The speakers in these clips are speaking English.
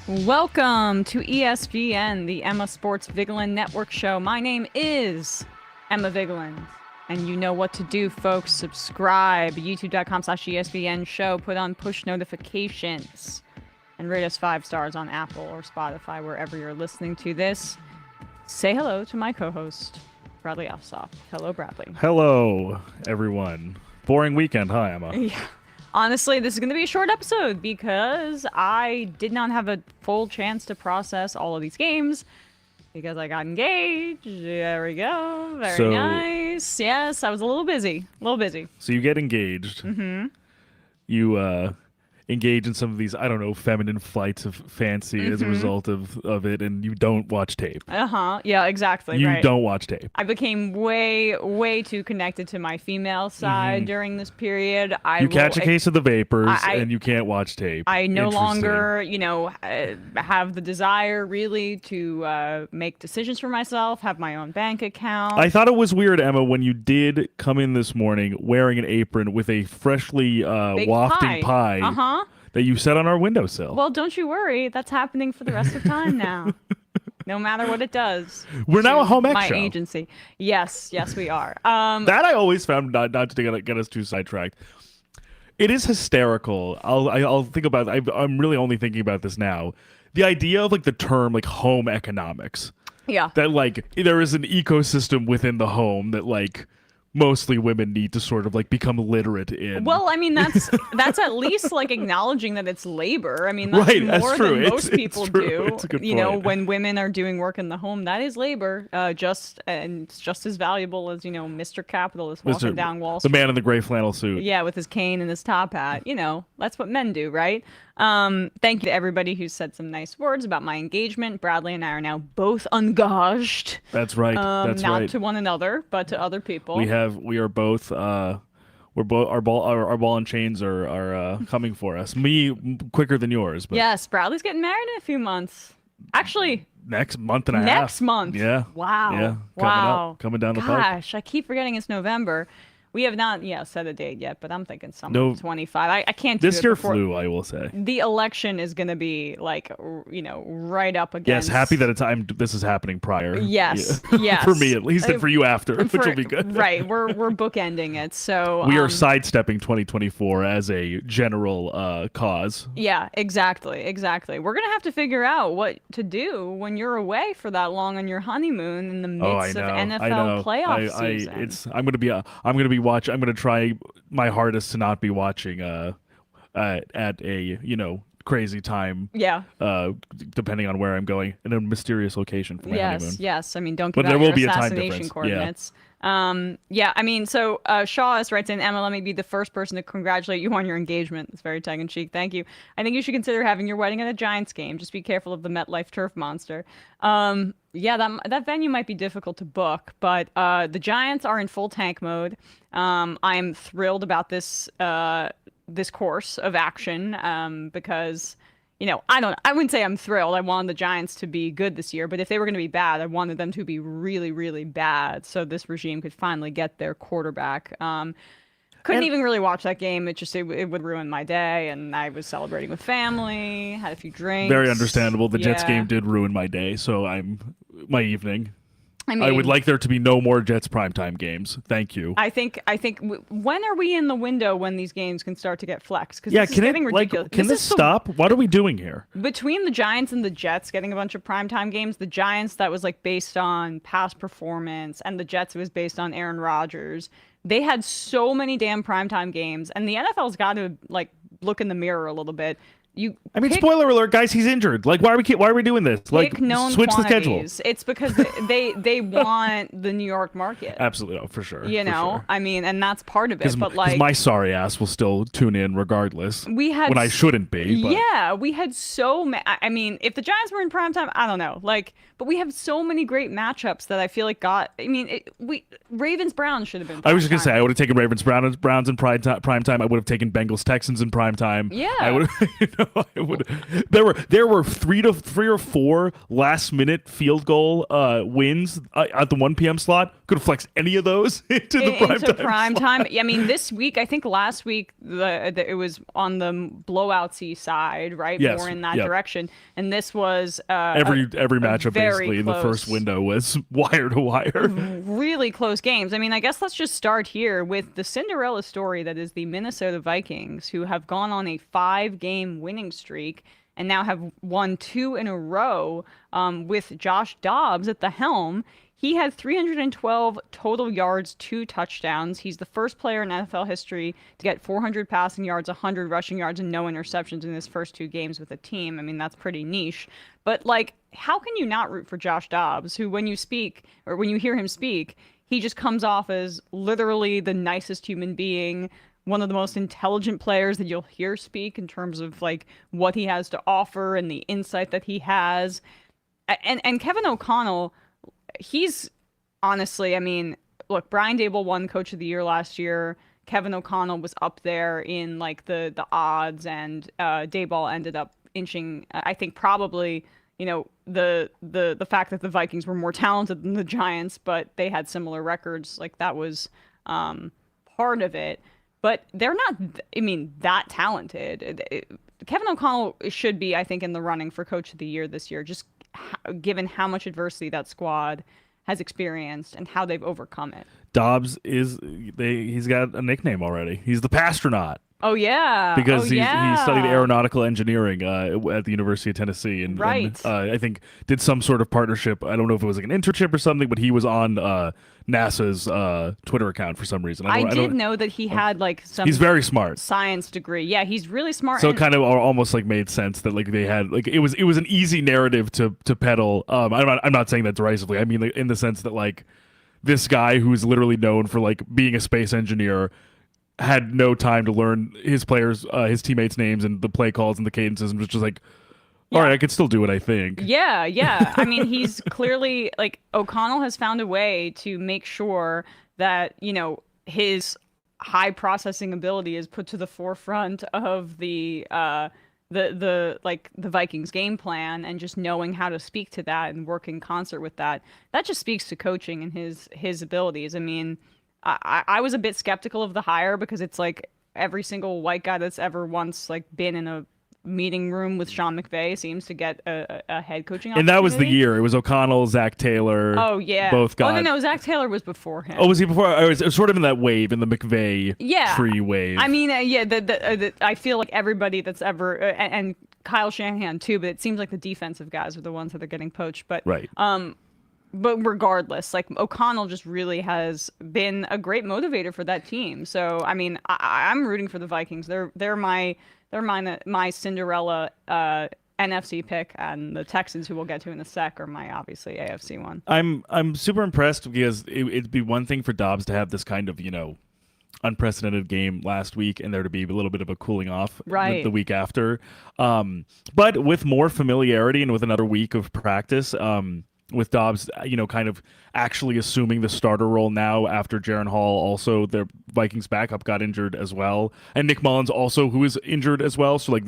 Welcome to ESVN, the Emma Sports Vigilant Network show. My name is Emma Vigilant, and you know what to do, folks. Subscribe, youtube.com/ESVN show, put on push notifications, and rate us 5 stars on Apple or Spotify, wherever you're listening to this. Say hello to my co-host, Bradley Ossoff. Hello, Bradley. Hello, everyone. Boring weekend, huh, Emma? Yeah. Honestly, this is going to be a short episode because I did not have a full chance to process all of these games because I got engaged. There we go. Very nice. Yes, I was a little busy. So you get engaged. Mm-hmm. You engage in some of these, I don't know, feminine flights of fancy as a result of it, and you don't watch tape. Yeah, exactly. You don't watch tape. I became way too connected to my female side during this period. You catch a case of the vapors, and you can't watch tape. I no longer, have the desire really to make decisions for myself, have my own bank account. I thought it was weird, Emma, when you did come in this morning wearing an apron with a freshly wafting pie. That you set on our windowsill. Well, don't you worry. That's happening for the rest of time now. No matter what it does. We're now a home ec show. My agency. Yes, we are. That I always found, not to get us too sidetracked. It is hysterical. I'll think about it. I'm really only thinking about this now. The idea of the term home economics. Yeah. That there is an ecosystem within the home that mostly women need to sort of become literate in. Well, I mean, that's at least acknowledging that it's labor. I mean, that's right, more than most people do. It's a good point. When women are doing work in the home, that is labor. It's just as valuable as Mr. Capitalist walking down Wall Street. The man in the gray flannel suit. Yeah, with his cane and his top hat. That's what men do, right? Thank you to everybody who said some nice words about my engagement. Bradley and I are now both engaged. That's right. Not to one another, but to other people. We are both. Our ball and chains are coming for us. Me quicker than yours. But yes, Bradley's getting married in a few months. Actually, next month and a half. Next month. Yeah. Wow. Yeah. Coming down the pike. Gosh, I keep forgetting it's November. We have not set a date yet, but I'm thinking summer 25. I can't do this it year before. flew, I will say. The election is going to be right up against. Yes, happy that this is happening prior. Yes, yeah. yes. For me at least, and for you after, which will be good. Right, we're bookending it. So we are sidestepping 2024 as a general cause. Yeah, exactly. We're gonna have to figure out what to do when you're away for that long on your honeymoon in the midst of NFL playoff season. I'm gonna be watching. I'm gonna try my hardest to not be watching at a crazy time. Yeah. Depending on where I'm going, in a mysterious location for my honeymoon. Yes. I mean, don't give out your will be assassination coordinates. Yeah. I mean, so Shaw writes in, Emma, let me be the first person to congratulate you on your engagement. It's very tongue in cheek. Thank you. I think you should consider having your wedding at a Giants game. Just be careful of the MetLife turf monster. Yeah, that venue might be difficult to book, but the Giants are in full tank mode. I'm thrilled about this course of action because I wouldn't say I'm thrilled. I wanted the Giants to be good this year, but if they were going to be bad, I wanted them to be really, really bad so this regime could finally get their quarterback. Couldn't even really watch that game. It would ruin my day, and I was celebrating with family, had a few drinks. Very understandable. The Jets game did ruin my day, so my evening. I mean, I would like there to be no more Jets primetime games. Thank you. I think. When are we in the window when these games can start to get flexed? Because this is getting ridiculous. Can this stop? What are we doing here? Between the Giants and the Jets getting a bunch of primetime games, the Giants that was based on past performance, and the Jets was based on Aaron Rodgers. They had so many damn primetime games, and the NFL's got to look in the mirror a little bit. Spoiler alert, guys, he's injured. Why are we doing this? Pick known switch the schedule. It's because they want the New York market. Absolutely, for sure. I mean, and that's part of it. But my sorry ass will still tune in regardless. When I shouldn't be. But. Yeah, we had so many. I mean, if the Giants were in primetime, I don't know. But we have so many great matchups that I feel Ravens Browns should have been. I was just gonna say I would have taken Ravens Browns in primetime. I would have taken Bengals Texans in primetime. Yeah. I would. I would. There were three or four last minute field goal wins at the 1 p.m. slot. could flex any of those into the into prime time. I mean, this week, I think last week it was on the blowout-y side, right? Yes, More in that yep. direction. And this was every matchup very basically in the first close. window was wire to wire. Really close games. I mean, I guess let's just start here with the Cinderella story that is the Minnesota Vikings, who have gone on a 5-game winning streak and now have won 2 in a row with Josh Dobbs at the helm. He had 312 total yards, 2 touchdowns. He's the first player in NFL history to get 400 passing yards, 100 rushing yards, and no interceptions in his first 2 games with a team. I mean, that's pretty niche. But, like, how can you not root for Josh Dobbs, who, when you speak, or when you hear him speak, he just comes off as literally the nicest human being, one of the most intelligent players that you'll hear speak in terms of, like, what he has to offer and the insight that he has. And Kevin O'Connell, he's honestly, I mean, look, Brian Dable won Coach of the Year last year. Kevin O'Connell was up there in like the odds, and Dayball ended up inching. I think probably, you know, the fact that the Vikings were more talented than the Giants, but they had similar records, like that was part of it. But they're not, I mean, that talented. Kevin O'Connell should be, I think, in the running for Coach of the Year this year, just given how much adversity that squad has experienced and how they've overcome it. Dobbs he's got a nickname already. He's the Pastronaut. Oh yeah, because he studied aeronautical engineering at the University of Tennessee, and I think did some sort of partnership. I don't know if it was like an internship or something, but he was on NASA's Twitter account for some reason. I did know that he had like some. He's very smart. Science degree. Yeah, he's really smart. So it kind of almost like made sense that like they had like it was an easy narrative to peddle. I'm not saying that derisively. I mean like, in the sense that like this guy who's literally known for like being a space engineer had no time to learn his players, his teammates' names and the play calls and the cadences, and was just like, all right, I could still do it, I think. Yeah. I mean, he's clearly like O'Connell has found a way to make sure that, you know, his high processing ability is put to the forefront of the Vikings game plan, and just knowing how to speak to that and work in concert with that. That just speaks to coaching and his abilities. I mean, I was a bit skeptical of the hire because it's like every single white guy that's ever once like been in a meeting room with Sean McVay seems to get a head coaching opportunity. And that was the year. It was O'Connell, Zach Taylor. Oh, yeah. Both got... Oh, no, Zach Taylor was before him. Oh, was he before? I was sort of in that wave, in the McVay tree wave. I mean, I feel like everybody that's ever... and Kyle Shanahan, too, but it seems like the defensive guys are the ones that are getting poached. But, right. But regardless, like O'Connell just really has been a great motivator for that team. So I mean, I'm rooting for the Vikings. They're my Cinderella NFC pick, and the Texans, who we'll get to in a sec, are my obviously AFC one. I'm super impressed because it'd be one thing for Dobbs to have this kind of unprecedented game last week, and there to be a little bit of a cooling off the week after. But with more familiarity and with another week of practice. With Dobbs, kind of actually assuming the starter role now after Jaron Hall, also their Vikings backup, got injured as well, and Nick Mullins also, who is injured as well. So it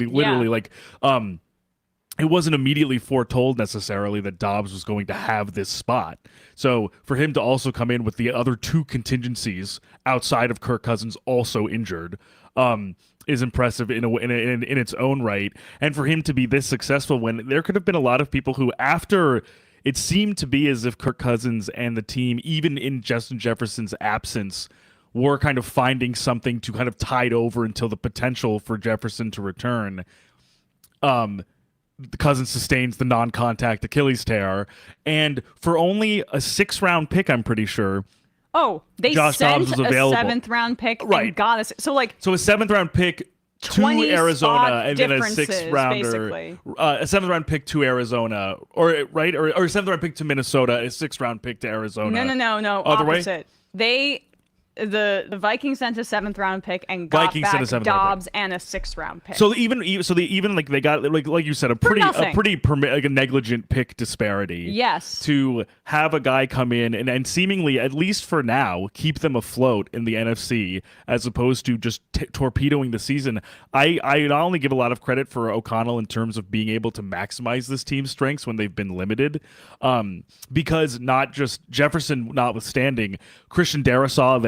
wasn't immediately foretold necessarily that Dobbs was going to have this spot. So for him to also come in with the other 2 contingencies outside of Kirk Cousins also injured, is impressive in its own right, and for him to be this successful when there could have been a lot of people who after. It seemed to be as if Kirk Cousins and the team, even in Justin Jefferson's absence, were kind of finding something to kind of tide over until the potential for Jefferson to return. Cousins sustains the non-contact Achilles tear, and for only a 6th-round pick, I'm pretty sure. Oh, they Josh sent Dobbs was available. A 7th-round pick, right? And got us. So a 7th-round pick. To Arizona, and then a 6th-rounder, a 7th-round pick to Arizona, or a 7th-round pick to Minnesota, a 6th-round pick to Arizona. No. Other Opposite. Way? the Vikings sent a 7th-round pick and got Vikings sent back a 7th-round Dobbs and a 6th-round pick. So even like they got like you said a pretty nothing. like a negligent pick disparity. Yes. To have a guy come in and seemingly, at least for now, keep them afloat in the NFC as opposed to just torpedoing the season. I not only give a lot of credit for O'Connell in terms of being able to maximize this team's strengths when they've been limited, because not just Jefferson notwithstanding, Christian Darrisaw,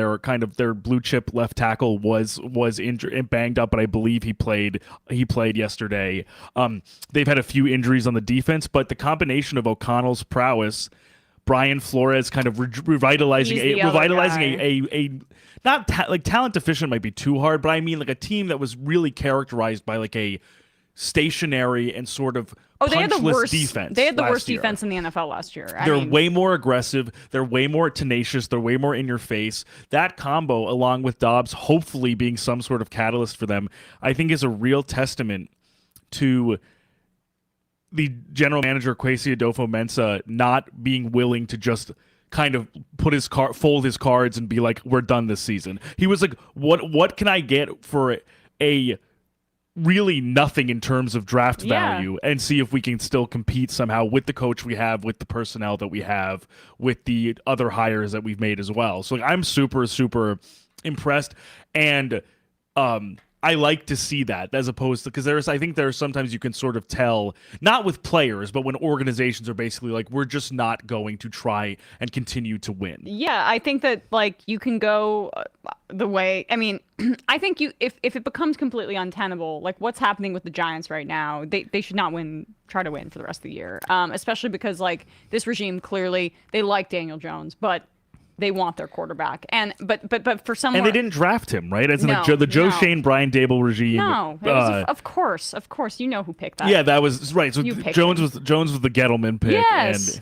their blue chip left tackle, was injured and banged up, but I believe he played yesterday. They've had a few injuries on the defense, but the combination of O'Connell's prowess, Brian Flores kind of revitalizing a not like talent deficient might be too hard, but I mean like a team that was really characterized by like a stationary and sort of punchless defense. They had the worst year. defense in the NFL last year. They're way more aggressive. They're way more tenacious. They're way more in your face. That combo, along with Dobbs hopefully being some sort of catalyst for them, I think is a real testament to the general manager Kwesi Adolfo-Mensah not being willing to just kind of fold his cards and be like, we're done this season. He was like, what can I get for a really nothing in terms of draft value and see if we can still compete somehow with the coach we have, with the personnel that we have, with the other hires that we've made as well. So like, I'm super, super impressed. And I like to see that as opposed to, because I think there's sometimes you can sort of tell, not with players, but when organizations are basically like, we're just not going to try and continue to win. Yeah, I think that like you can go the way, I mean, I think if it becomes completely untenable, like what's happening with the Giants right now, they should not try to win for the rest of the year, especially because like this regime clearly, they like Daniel Jones, but they want their quarterback, but for someone, and they didn't draft him, right? As in the Joe Shane, Brian Dable regime. No, it was of course, you know who picked that. Yeah, that was right. So Jones was the Gettleman pick. Yes,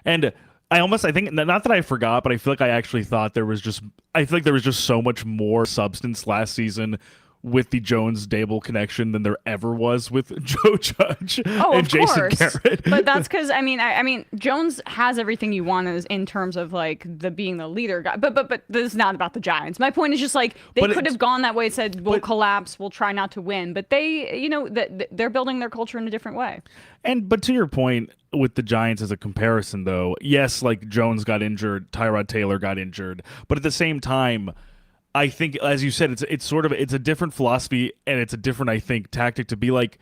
and I think not that I forgot, but I feel like I actually thought there was just so much more substance last season with the Jones-Dable connection than there ever was with Joe Judge and Jason Garrett. But that's because I mean Jones has everything you want in terms of like being the leader guy. But this is not about the Giants. My point is just like they could have gone that way, said we'll collapse, we'll try not to win. But they, they're building their culture in a different way. But to your point with the Giants as a comparison, though, yes, like Jones got injured, Tyrod Taylor got injured, but at the same time, I think, as you said, it's a different philosophy and it's a different, I think, tactic to be like,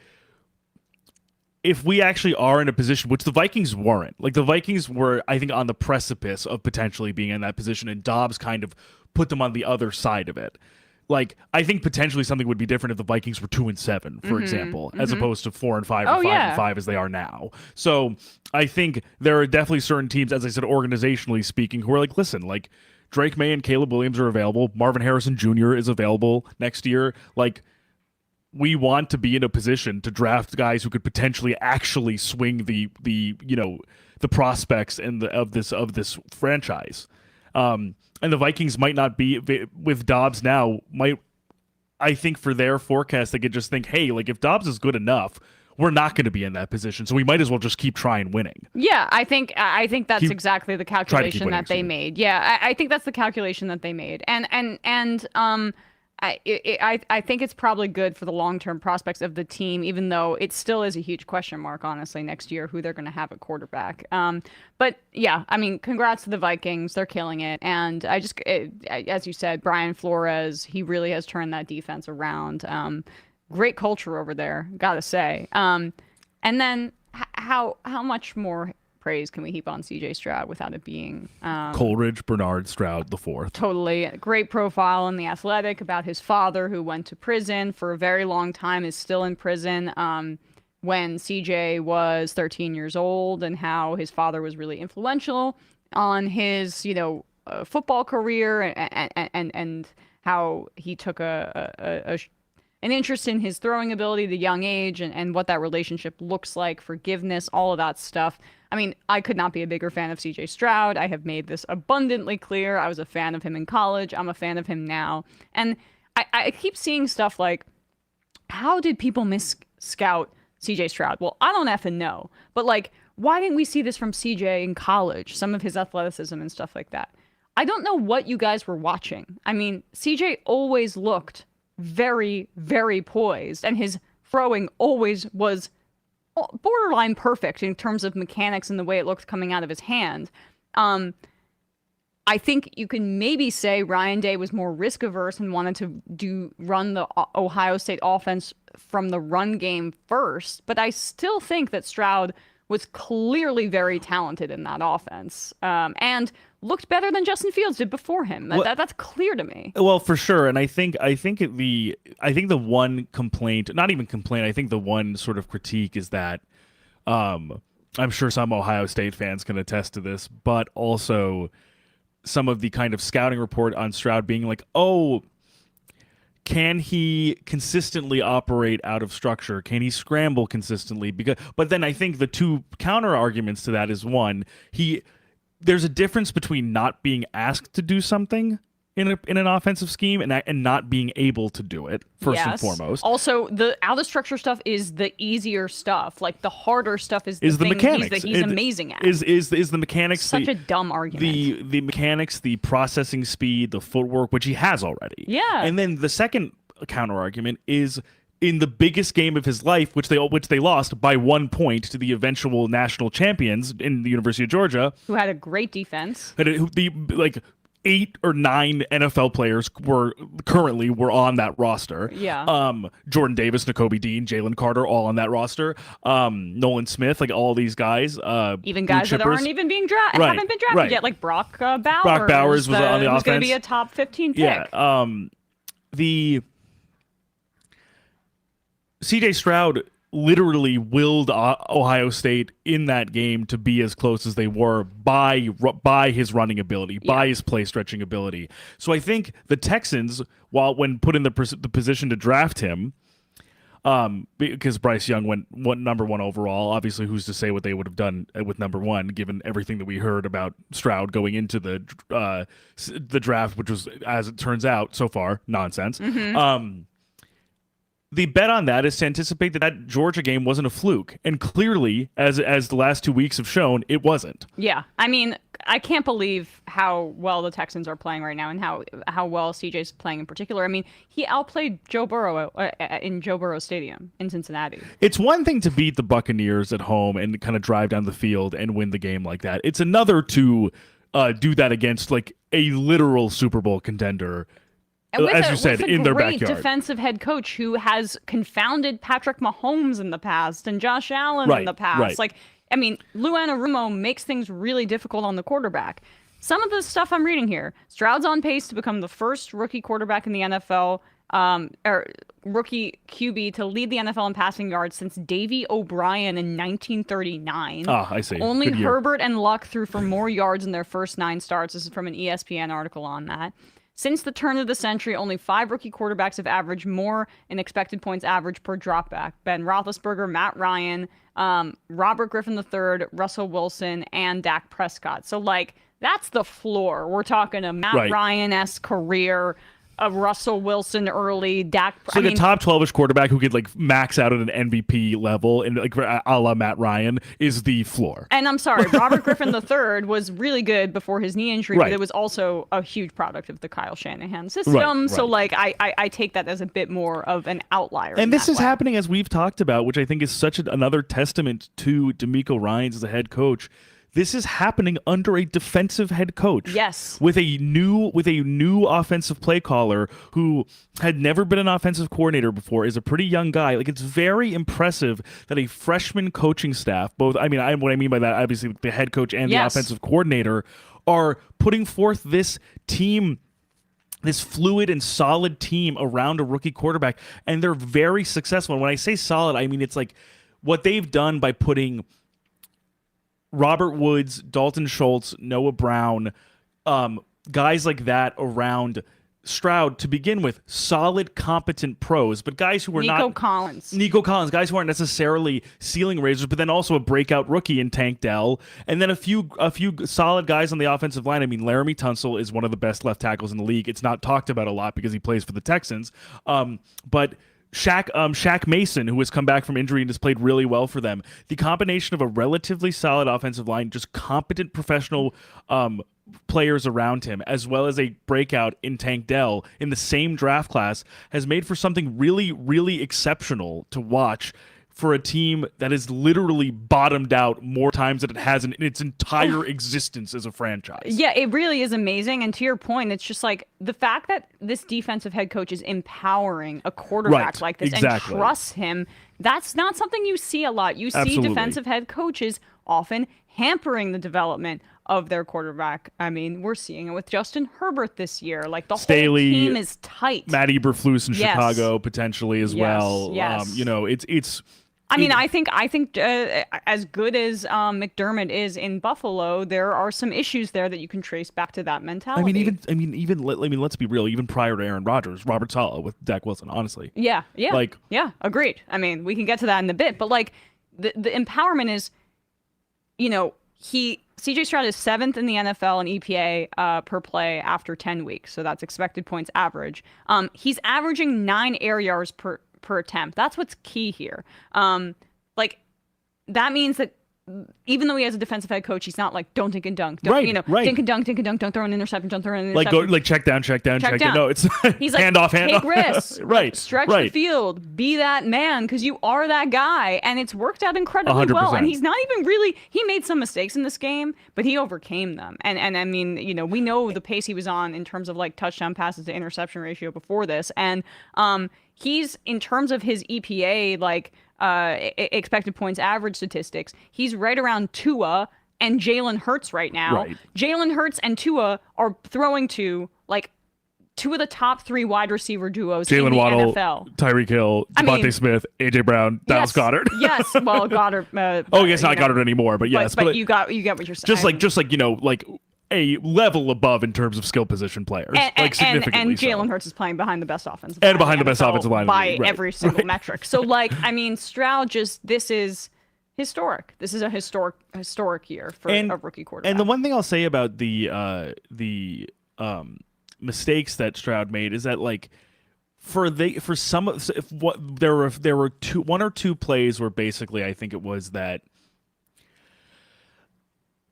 if we actually are in a position, which the Vikings weren't, like the Vikings were, I think, on the precipice of potentially being in that position, and Dobbs kind of put them on the other side of it. Like, I think potentially something would be different if the Vikings were 2-7, for example, as opposed to 4-5 or 5-5 as they are now. So I think there are definitely certain teams, as I said, organizationally speaking, who are like, listen, like, Drake May and Caleb Williams are available. Marvin Harrison Jr. is available next year. Like, we want to be in a position to draft guys who could potentially actually swing the prospects of this franchise. And the Vikings might not be with Dobbs now. I think for their forecast, they could just think, hey, like if Dobbs is good enough, we're not going to be in that position, so we might as well just keep trying winning. Yeah, I think that's exactly the calculation that they made. Yeah, I think that's the calculation that they made, and I think it's probably good for the long-term prospects of the team, even though it still is a huge question mark, honestly, next year who they're going to have at quarterback. But yeah, I mean, congrats to the Vikings, they're killing it, and as you said, Brian Flores, he really has turned that defense around. Great culture over there, gotta say. And then how much more praise can we heap on CJ Stroud without it being Coleridge Bernard Stroud IV? Totally. Great profile in The Athletic about his father, who went to prison for a very long time, is still in prison when CJ was 13 years old, and how his father was really influential on his football career, and how he took an interest in his throwing ability at a young age, and what that relationship looks like, forgiveness, all of that stuff. I mean, I could not be a bigger fan of CJ Stroud. I have made this abundantly clear. I was a fan of him in college. I'm a fan of him now. And I keep seeing stuff like, how did people scout CJ Stroud? Well, I don't effing know. But like, why didn't we see this from CJ in college? Some of his athleticism and stuff like that. I don't know what you guys were watching. I mean, CJ always looked very, very poised, and his throwing always was borderline perfect in terms of mechanics and the way it looked coming out of his hand. I think you can maybe say Ryan Day was more risk averse and wanted to run the Ohio State offense from the run game first, but I still think that Stroud was clearly very talented in that offense, and looked better than Justin Fields did before him. That's clear to me. Well, for sure, and I think the one complaint, not even complaint, I think the one sort of critique is that I'm sure some Ohio State fans can attest to this, but also some of the kind of scouting report on Stroud being like, oh, can he consistently operate out of structure? Can he scramble consistently? But then I think the two counter arguments to that is, one, there's a difference between not being asked to do something in an offensive scheme and not being able to do it, first and foremost. Also, the out of structure stuff is the easier stuff. Like the harder stuff is the mechanics. He's amazing at. Is the mechanics such a dumb argument. The mechanics, the processing speed, the footwork, which he has already. Yeah. And then the second counter argument is in the biggest game of his life, which they lost by 1 point to the eventual national champions in the University of Georgia, who had a great defense. 8 or 9 NFL players were on that roster. Yeah. Jordan Davis, Nakobe Dean, Jalen Carter, all on that roster. Nolan Smith, like all these guys. Even guys that aren't even being haven't been drafted yet, like Brock Bowers. Brock Bowers was on the offense. Who's going to be a top 15 pick. Yeah. The CJ Stroud literally willed Ohio State in that game to be as close as they were by his running ability, by his play stretching ability. So I think the Texans, when put in the position to draft him, because Bryce Young went number 1 overall, obviously who's to say what they would have done with number 1, given everything that we heard about Stroud going into the draft, which was, as it turns out so far, nonsense. Mm-hmm. The bet on that is to anticipate that Georgia game wasn't a fluke. And clearly, as the last 2 weeks have shown, it wasn't. Yeah. I mean, I can't believe how well the Texans are playing right now and how well CJ's playing in particular. I mean, he outplayed Joe Burrow in Joe Burrow Stadium in Cincinnati. It's one thing to beat the Buccaneers at home and kind of drive down the field and win the game like that. It's another to do that against like a literal Super Bowl contender. As you said, in their backyard. Great defensive head coach who has confounded Patrick Mahomes in the past and Josh Allen in the past. Right. Like, I mean, Lou Anarumo makes things really difficult on the quarterback. Some of the stuff I'm reading here, Stroud's on pace to become the first rookie quarterback in the NFL, or rookie QB to lead the NFL in passing yards since Davey O'Brien in 1939. Ah, I see. Only Herbert and Luck threw for more yards in their first 9 starts. This is from an ESPN article on that. Since the turn of the century, only 5 rookie quarterbacks have averaged more in expected points average per dropback. Ben Roethlisberger, Matt Ryan, Robert Griffin III, Russell Wilson, and Dak Prescott. So, like, that's the floor. We're talking a Matt Ryan-esque career, a Russell Wilson early, Dak. So a top 12-ish quarterback who could like max out at an MVP level and like a la Matt Ryan is the floor. And I'm sorry, Robert Griffin III was really good before his knee injury, but it was also a huge product of the Kyle Shanahan system. So like I take that as a bit more of an outlier. And this is happening as we've talked about, which I think is such another testament to DeMeco Ryans as a head coach. This is happening under a defensive head coach. Yes. With a new offensive play caller who had never been an offensive coordinator before, is a pretty young guy. Like, it's very impressive that a freshman coaching staff, both, I mean, what I mean by that, obviously the head coach and the offensive coordinator, are putting forth this team, this fluid and solid team around a rookie quarterback, and they're very successful. And when I say solid, I mean it's like what they've done by putting Robert Woods, Dalton Schultz, Noah Brown, guys like that around Stroud to begin with, solid, competent pros, but guys who were Nico Collins, guys who aren't necessarily ceiling raisers, but then also a breakout rookie in Tank Dell, and then a few solid guys on the offensive line. I mean, Laramie Tunsil is one of the best left tackles in the league. It's not talked about a lot because he plays for the Texans, but Shaq Mason, who has come back from injury and has played really well for them. The combination of a relatively solid offensive line, just competent professional players around him, as well as a breakout in Tank Dell in the same draft class, has made for something really, really exceptional to watch for a team that has literally bottomed out more times than it has in its entire existence as a franchise. Yeah, it really is amazing. And to your point, it's just like the fact that this defensive head coach is empowering a quarterback like this and trusts him. That's not something you see a lot. You see defensive head coaches often hampering the development of their quarterback. I mean, we're seeing it with Justin Herbert this year. Like, the Staley, whole team is tight. Matt Eberflus in Chicago potentially as well. Yes. You know, it's. I mean, I think as good as McDermott is in Buffalo, there are some issues there that you can trace back to that mentality. I mean, let's be real. Even prior to Aaron Rodgers, Robert Saleh with Dak Wilson, honestly. Yeah, agreed. I mean, we can get to that in a bit, but like the empowerment is, you know, CJ Stroud is 7th in the NFL in EPA per play after 10 weeks, so that's expected points average. He's averaging 9 air yards per attempt. That's what's key here. Like, that means that even though he has a defensive head coach, he's not like, don't dink and dunk. Don't, dink and dunk, don't throw an interception, don't throw an interception. Like check down. No, it's he's like, hand off. Take risks. Stretch right. the field. Be that man, because you are that guy. And it's worked out incredibly 100%. well. And he's not even really, he made some mistakes in this game, but he overcame them. And I mean, you know, we know the pace he was on in terms of like touchdown passes to interception ratio before this. And he's, in terms of his EPA, like, expected points average statistics, he's right around Tua and Jalen Hurts right now. Jalen Hurts and Tua are throwing to like 2 of the top 3 wide receiver duos in the Waddle, NFL. Tyreek Hill, Devontae Smith, AJ Brown, Dallas Goedert. Yes, well, Goddard. Yes, not Goddard anymore, but yes. But you get what you're saying. Just like you know, like a level above in terms of skill position players, like significantly. And Jalen Hurts is playing behind the best offensive line. And behind the best offensive line. By every single metric. So, like, I mean, Stroud this is historic. This is a historic year for a rookie quarterback. And the one thing I'll say about the mistakes that Stroud made is that, like, there were 1 or 2 plays where basically I think it was that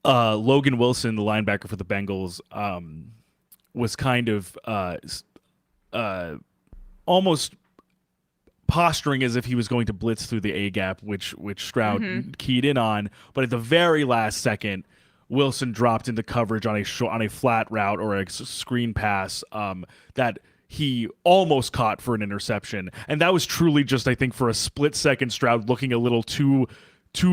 Logan Wilson, the linebacker for the Bengals, was kind of almost posturing as if he was going to blitz through the A gap, which Stroud keyed in on. But at the very last second, Wilson dropped into coverage on a flat route or a screen pass that he almost caught for an interception. And that was truly just, I think, for a split second, Stroud looking a little too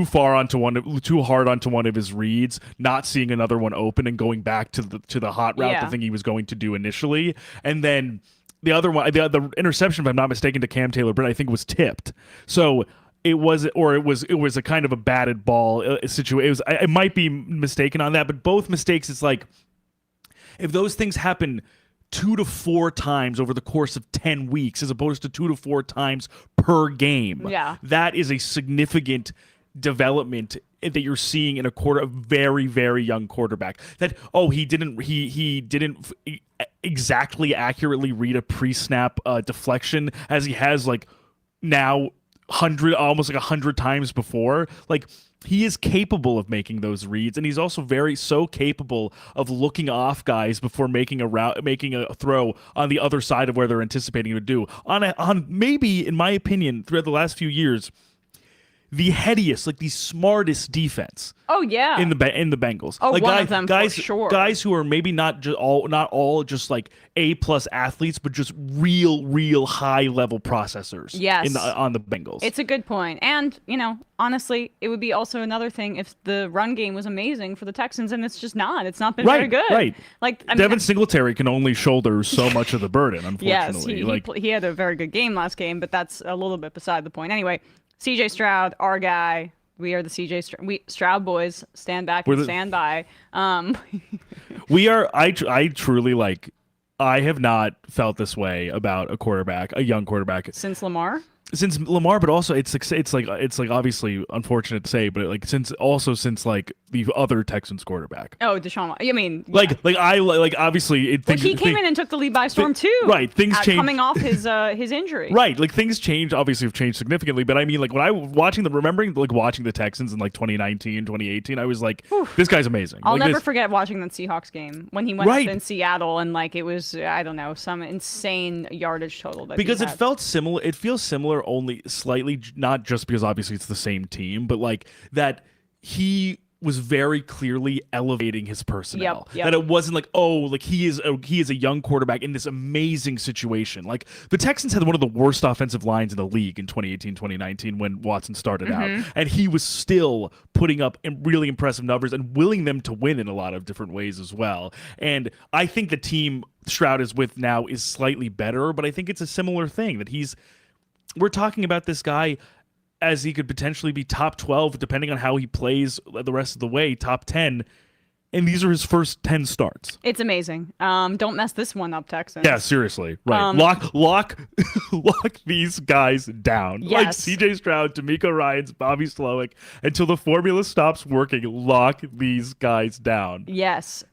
hard onto one of his reads, not seeing another one open and going back to the hot route, the thing he was going to do initially. And then the other one, the interception, if I'm not mistaken, to Cam Taylor-Britt, I think was tipped. So it was a kind of a batted ball situation. I might be mistaken on that, but both mistakes, it's like, if those things happen 2 to 4 times over the course of 10 weeks, as opposed to 2 to 4 times per game, that is a significant development that you're seeing in a very, very young quarterback. That he didn't exactly accurately read a pre-snap deflection as he has like now almost like 100 times before. Like, he is capable of making those reads, and he's also so capable of looking off guys before making a throw on the other side of where they're anticipating him to do. On maybe, in my opinion, throughout the last few years, the headiest, like the smartest defense. Oh yeah. In the Bengals. Oh, like one of them for sure. Guys who are maybe not all just like A+ athletes, but just real high level processors. Yes. On the Bengals. It's a good point. And, you know, honestly, it would be also another thing if the run game was amazing for the Texans, and it's just not. It's not been very good. Right. Like, I mean, Devin Singletary can only shoulder so much of the burden, unfortunately. Yes, he had a very good game last game, but that's a little bit beside the point. Anyway, CJ Stroud, our guy. We are the Stroud boys. Stand back and stand by. We are. I truly like. I have not felt this way about a young quarterback since Lamar. But also it's like obviously unfortunate to say, but since like the other Texans quarterback. Oh, Deshaun. I mean, yeah. like obviously he came in and took the lead by storm too. Right, things changed coming off his injury. Right, like things changed. Obviously, have changed significantly. But I mean, like when I was watching watching the Texans in like 2019, 2018, I was like, this guy's amazing. I'll like, never forget watching that Seahawks game when he went up in Seattle and like it was I don't know some insane yardage total that because it felt similar. It feels similar, only slightly, not just because obviously it's the same team, but like that he was very clearly elevating his personnel. Yep. That it wasn't like, oh, like he is a young quarterback in this amazing situation. Like the Texans had one of the worst offensive lines in the league in 2018, 2019 when Watson started out. And he was still putting up really impressive numbers and willing them to win in a lot of different ways as well. And I think the team Stroud is with now is slightly better, but I think it's a similar thing that we're talking about this guy as he could potentially be top 12, depending on how he plays the rest of the way, top 10. And these are his first 10 starts. It's amazing. Don't mess this one up, Texans. Yeah, seriously. Right. Lock these guys down. Yes. Like CJ Stroud, D'Amico Ryans, Bobby Slowick, until the formula stops working, lock these guys down. Yes.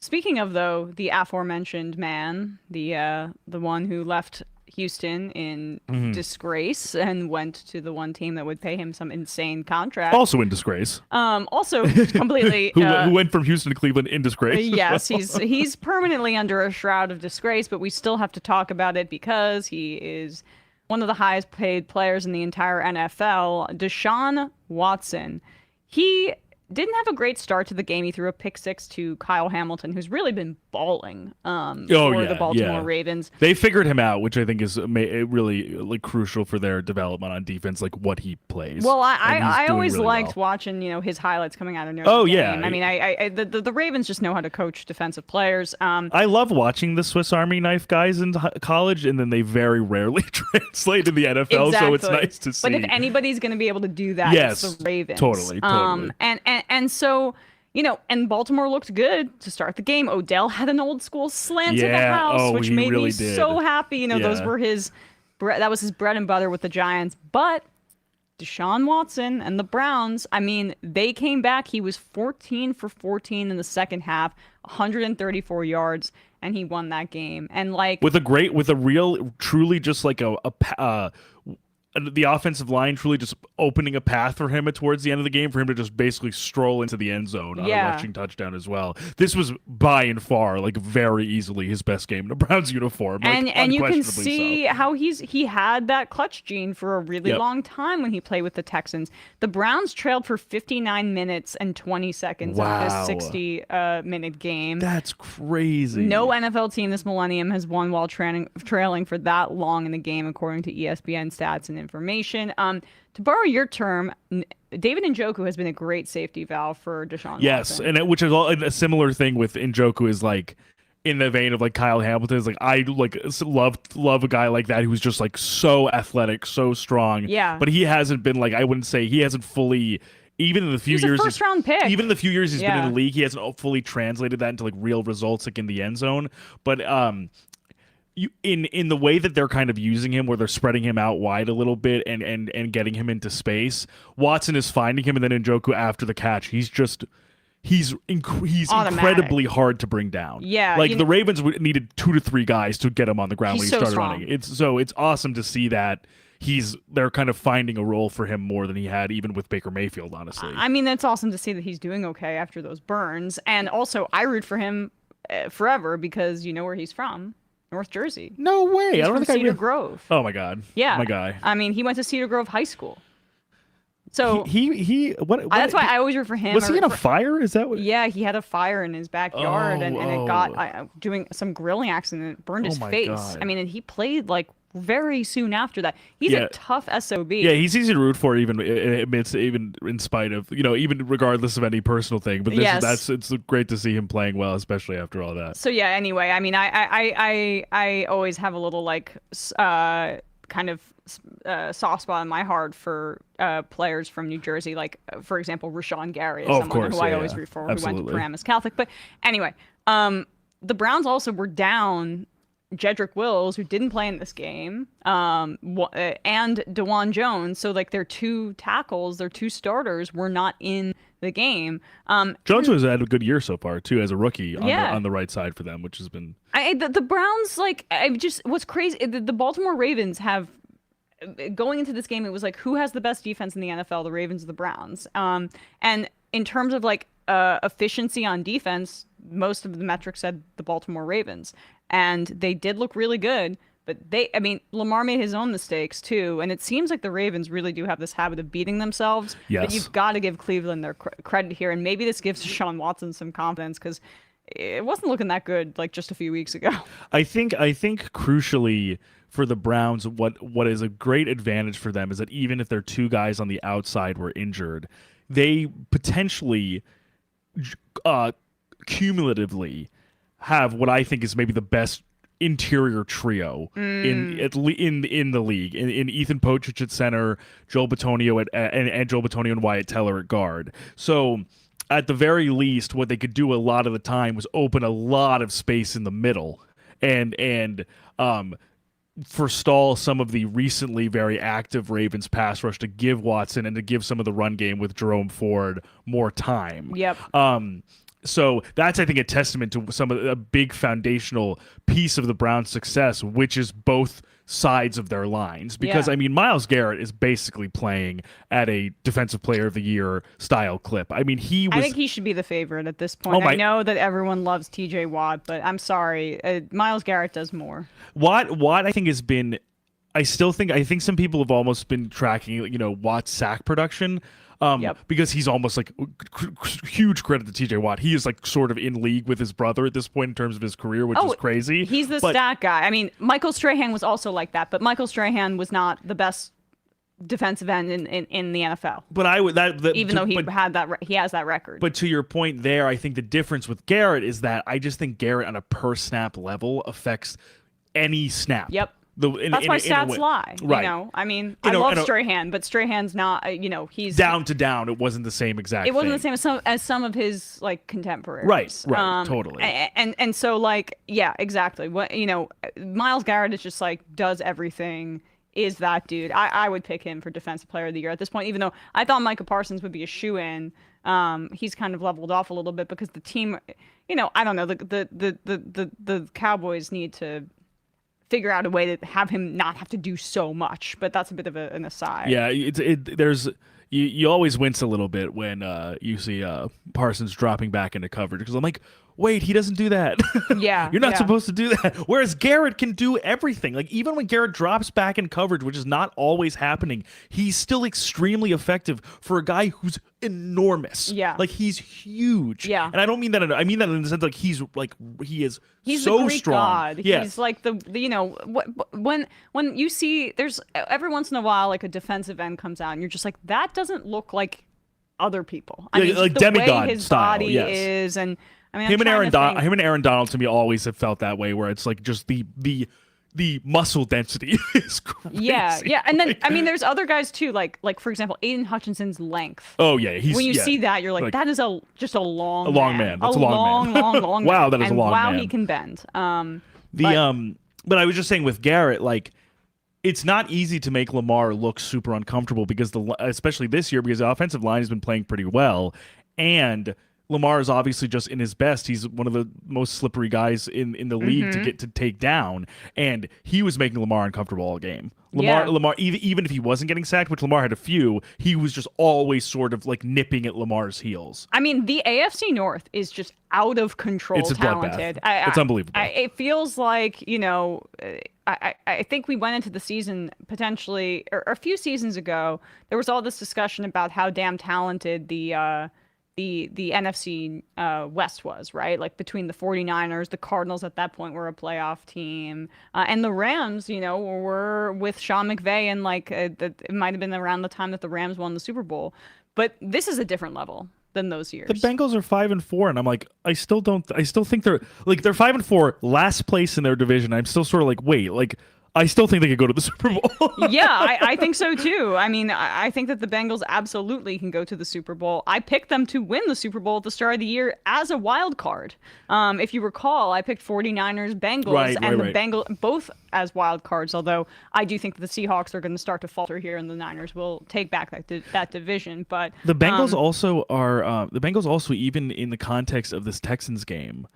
Speaking of, though, the aforementioned man, the one who left Houston in disgrace and went to the one team that would pay him some insane contract. Also in disgrace. Also completely who went from Houston to Cleveland in disgrace. Yes, he's permanently under a shroud of disgrace, but we still have to talk about it because he is one of the highest paid players in the entire NFL. Deshaun Watson. He didn't have a great start to the game. He threw a pick six to Kyle Hamilton, who's really been balling for the Baltimore Ravens. They figured him out, which I think is really like crucial for their development on defense, like what he plays. Well, I always really liked watching his highlights coming out of Notre Dame. I mean, the Ravens just know how to coach defensive players. I love watching the Swiss Army knife guys in college, and then they very rarely translate in the NFL. Exactly. So it's nice to see. But if anybody's going to be able to do that, it's the Ravens. Totally. And so, and Baltimore looked good to start the game. Odell had an old school slant to the house, which made me so happy. Those were that was his bread and butter with the Giants. But Deshaun Watson and the Browns, I mean, they came back. He was 14 for 14 in the second half, 134 yards, and he won that game. And truly just like the offensive line truly just opening a path for him towards the end of the game for him to just basically stroll into the end zone on a rushing touchdown as well. This was by and far, like very easily his best game in a Browns uniform. And you can see how he had that clutch gene for a really long time when he played with the Texans. The Browns trailed for 59 minutes and 20 seconds of this 60-minute game. That's crazy. No NFL team this millennium has won while trailing for that long in the game, according to ESPN stats and information. To borrow your term, David Njoku has been a great safety valve for Deshaun Watson. And which is a similar thing with Njoku is like in the vein of like Kyle Hamilton is like I like love a guy like that who's just like so athletic, so strong. Yeah. But he hasn't been like I wouldn't say he hasn't fully even in the few years first round pick. Even in the few years he's been in the league, he hasn't fully translated that into like real results like in the end zone. But in the way that they're kind of using him, where they're spreading him out wide a little bit and getting him into space, Watson is finding him, and then Njoku after the catch, he's incredibly hard to bring down. Yeah, like the Ravens needed 2 to 3 guys to get him on the ground when he started running. It's awesome to see that they're kind of finding a role for him more than he had even with Baker Mayfield. Honestly, I mean it's awesome to see that he's doing okay after those burns, and also I root for him forever because you know where he's from. North Jersey. No way. He's I don't from think Cedar Grove. Oh my God. Yeah. My guy. I mean, he went to Cedar Grove High School. So what that's why I always root for him. Was he in a fire? Is that what? Yeah, he had a fire in his backyard and it got doing some grilling accident. It burned his face. God. I mean, and he played like very soon after that. He's a tough SOB. Yeah, he's easy to root for, even in spite of even regardless of any personal thing. But it's great to see him playing well, especially after all that. So yeah. Anyway, I mean, I always have a little like kind of soft spot in my heart for players from New Jersey, like for example, Rashawn Gary, who I always root for, who went to Paramus Catholic. But anyway, the Browns also were down Jedrick Wills, who didn't play in this game, and DeJuan Jones. So like their 2 tackles, their 2 starters were not in the game. Jones has had a good year so far too as a rookie on Yeah. on the right side for them, which has been The Browns, like, I just, what's crazy, the Baltimore Ravens have, going into this game, it was like, who has the best defense in the NFL, the Ravens or the Browns? And in terms of like efficiency on defense, most of the metrics said the Baltimore Ravens, and they did look really good. But I mean, Lamar made his own mistakes too, and it seems like the Ravens really do have this habit of beating themselves. Yes. But you've got to give Cleveland their credit here, and maybe this gives Deshaun Watson some confidence because it wasn't looking that good like just a few weeks ago. I think crucially for the Browns, what is a great advantage for them is that even if their two guys on the outside were injured, they potentially cumulatively have what I think is maybe the best interior trio in the league in Ethan Pochich at center, Joel Bitonio and Joel Bitonio and Wyatt Teller at guard. So at the very least, what they could do a lot of the time was open a lot of space in the middle and forestall some of the recently very active Ravens pass rush to give Watson and to give some of the run game with Jerome Ford more time. Yep. So that's, I think, a testament to a big foundational piece of the Browns' success, which is both sides of their lines. Because, Yeah. I mean, Myles Garrett is basically playing at a Defensive Player of the Year style clip. I mean, I think he should be the favorite at this point. Oh my- I know that everyone loves TJ Watt, but I'm sorry, Myles Garrett does more. Watt I think has been. I think some people have almost been tracking, Watt's sack production. Yep. Because he's almost like huge credit to TJ Watt. He is like sort of in league with his brother at this point in terms of his career, which is crazy. He's the stat guy. I mean, Michael Strahan was also like that, but Michael Strahan was not the best defensive end in the NFL. But I would even though he has that record. But to your point there, I think the difference with Garrett is that I just think Garrett on a per snap level affects any snap. Yep. That's why stats lie. Right. I mean, I love Strahan, but Strahan's not. He's down to down. It wasn't the same exact. It wasn't thing. the same as some of his like contemporaries. Right. Totally. And so like exactly. What Myles Garrett is just like does everything. Is that dude? I would pick him for Defensive Player of the Year at this point, even though I thought Micah Parsons would be a shoo-in. He's kind of leveled off a little bit because the team, I don't know, the Cowboys need to figure out a way to have him not have to do so much, but that's a bit of an aside. Yeah, you always wince a little bit when you see Parsons dropping back into coverage because I'm like, wait, he doesn't do that. Yeah, you're not supposed to do that. Whereas Garrett can do everything. Like even when Garrett drops back in coverage, which is not always happening, he's still extremely effective for a guy who's enormous. Yeah, like he's huge. Yeah, and I don't mean that. I mean that in the sense like he is. He's so the Greek strong. god. Yeah. He's like the when you see there's every once in a while like a defensive end comes out and you're just like that doesn't look like other people. I mean, like the demigod way his style, body yes. is, and I mean him and Aaron Donald to me always have felt that way, where it's like just the muscle density is crazy. Yeah, and then I mean, there's other guys too, like for example, Aiden Hutchinson's length. Oh yeah, when you see that, you're like that is just a long man. That's a long man. long wow, man. that is a long man. Wow, he can bend. But I was just saying with Garrett, like it's not easy to make Lamar look super uncomfortable because especially this year because the offensive line has been playing pretty well and Lamar is obviously just in his best. He's one of the most slippery guys in the league to take down, and he was making Lamar uncomfortable all game. Lamar, even if he wasn't getting sacked, which Lamar had a few, he was just always sort of like nipping at Lamar's heels. I mean, the AFC North is just out of control. It's a talented. It's unbelievable. It feels like I think we went into the season potentially, or a few seasons ago. There was all this discussion about how damn talented the NFC West was, right? Like between the 49ers, the Cardinals at that point were a playoff team, and the Rams, were with Sean McVay, and it might have been around the time that the Rams won the Super Bowl. But this is a different level than those years. The Bengals are 5-4, and I'm like, I still think they're 5-4, last place in their division. I'm still sort of like, wait, like I still think they could go to the Super Bowl. Yeah, I think so too. I mean, I think that the Bengals absolutely can go to the Super Bowl. I picked them to win the Super Bowl at the start of the year as a wild card. If you recall, I picked 49ers, Bengals, and the Bengals both as wild cards, although I do think that the Seahawks are going to start to falter here and the Niners will take back that division. But the Bengals also are the Bengals also, even in the context of this Texans game,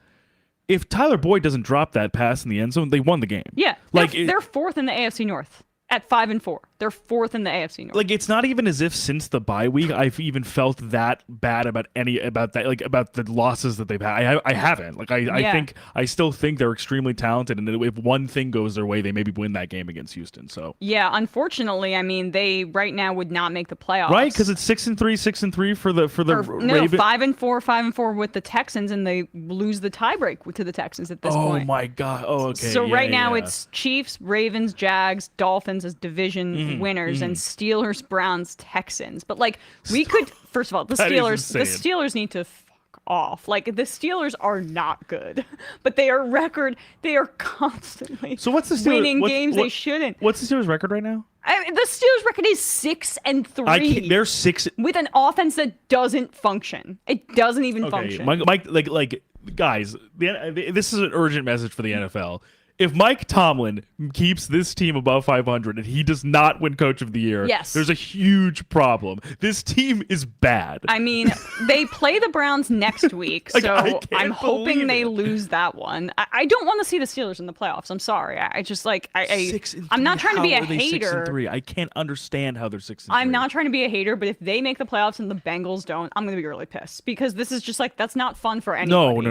if Tyler Boyd doesn't drop that pass in the end zone, they won the game. Yeah, they're fourth in the AFC North at 5-4. They're fourth in the AFC North. Like, it's not even as if since the bye week I've even felt that bad about about the losses that they've had. I haven't. Like, I still think they're extremely talented, and if one thing goes their way, they maybe win that game against Houston. So yeah, unfortunately, I mean, they right now would not make the playoffs. Right, because it's 6-3, 6-3 for the no, 5-4, 5-4 with the Texans, and they lose the tiebreak to the Texans at this point. Oh my God. Oh, okay. So right now it's Chiefs, Ravens, Jags, Dolphins as division winners, and Steelers, Browns, Texans. But like, we could first of all, the Steelers need to fuck off. Like, the Steelers are not good, but they are constantly winning games they shouldn't. What's the Steelers record right now? I mean, the Steelers record is 6-3. They're 6 with an offense that doesn't function. It doesn't even function. Mike, like guys, this is an urgent message for the NFL. If Mike Tomlin keeps this team above 500 and he does not win Coach of the Year, there's a huge problem. This team is bad. I mean, they play the Browns next week, so I'm hoping they lose that one. I don't want to see the Steelers in the playoffs. I'm sorry. I just like I'm not trying to be a hater. 6-3. I can't understand how they're 6-3. I'm not trying to be a hater, but if they make the playoffs and the Bengals don't, I'm going to be really pissed because this is just like, that's not fun for anybody.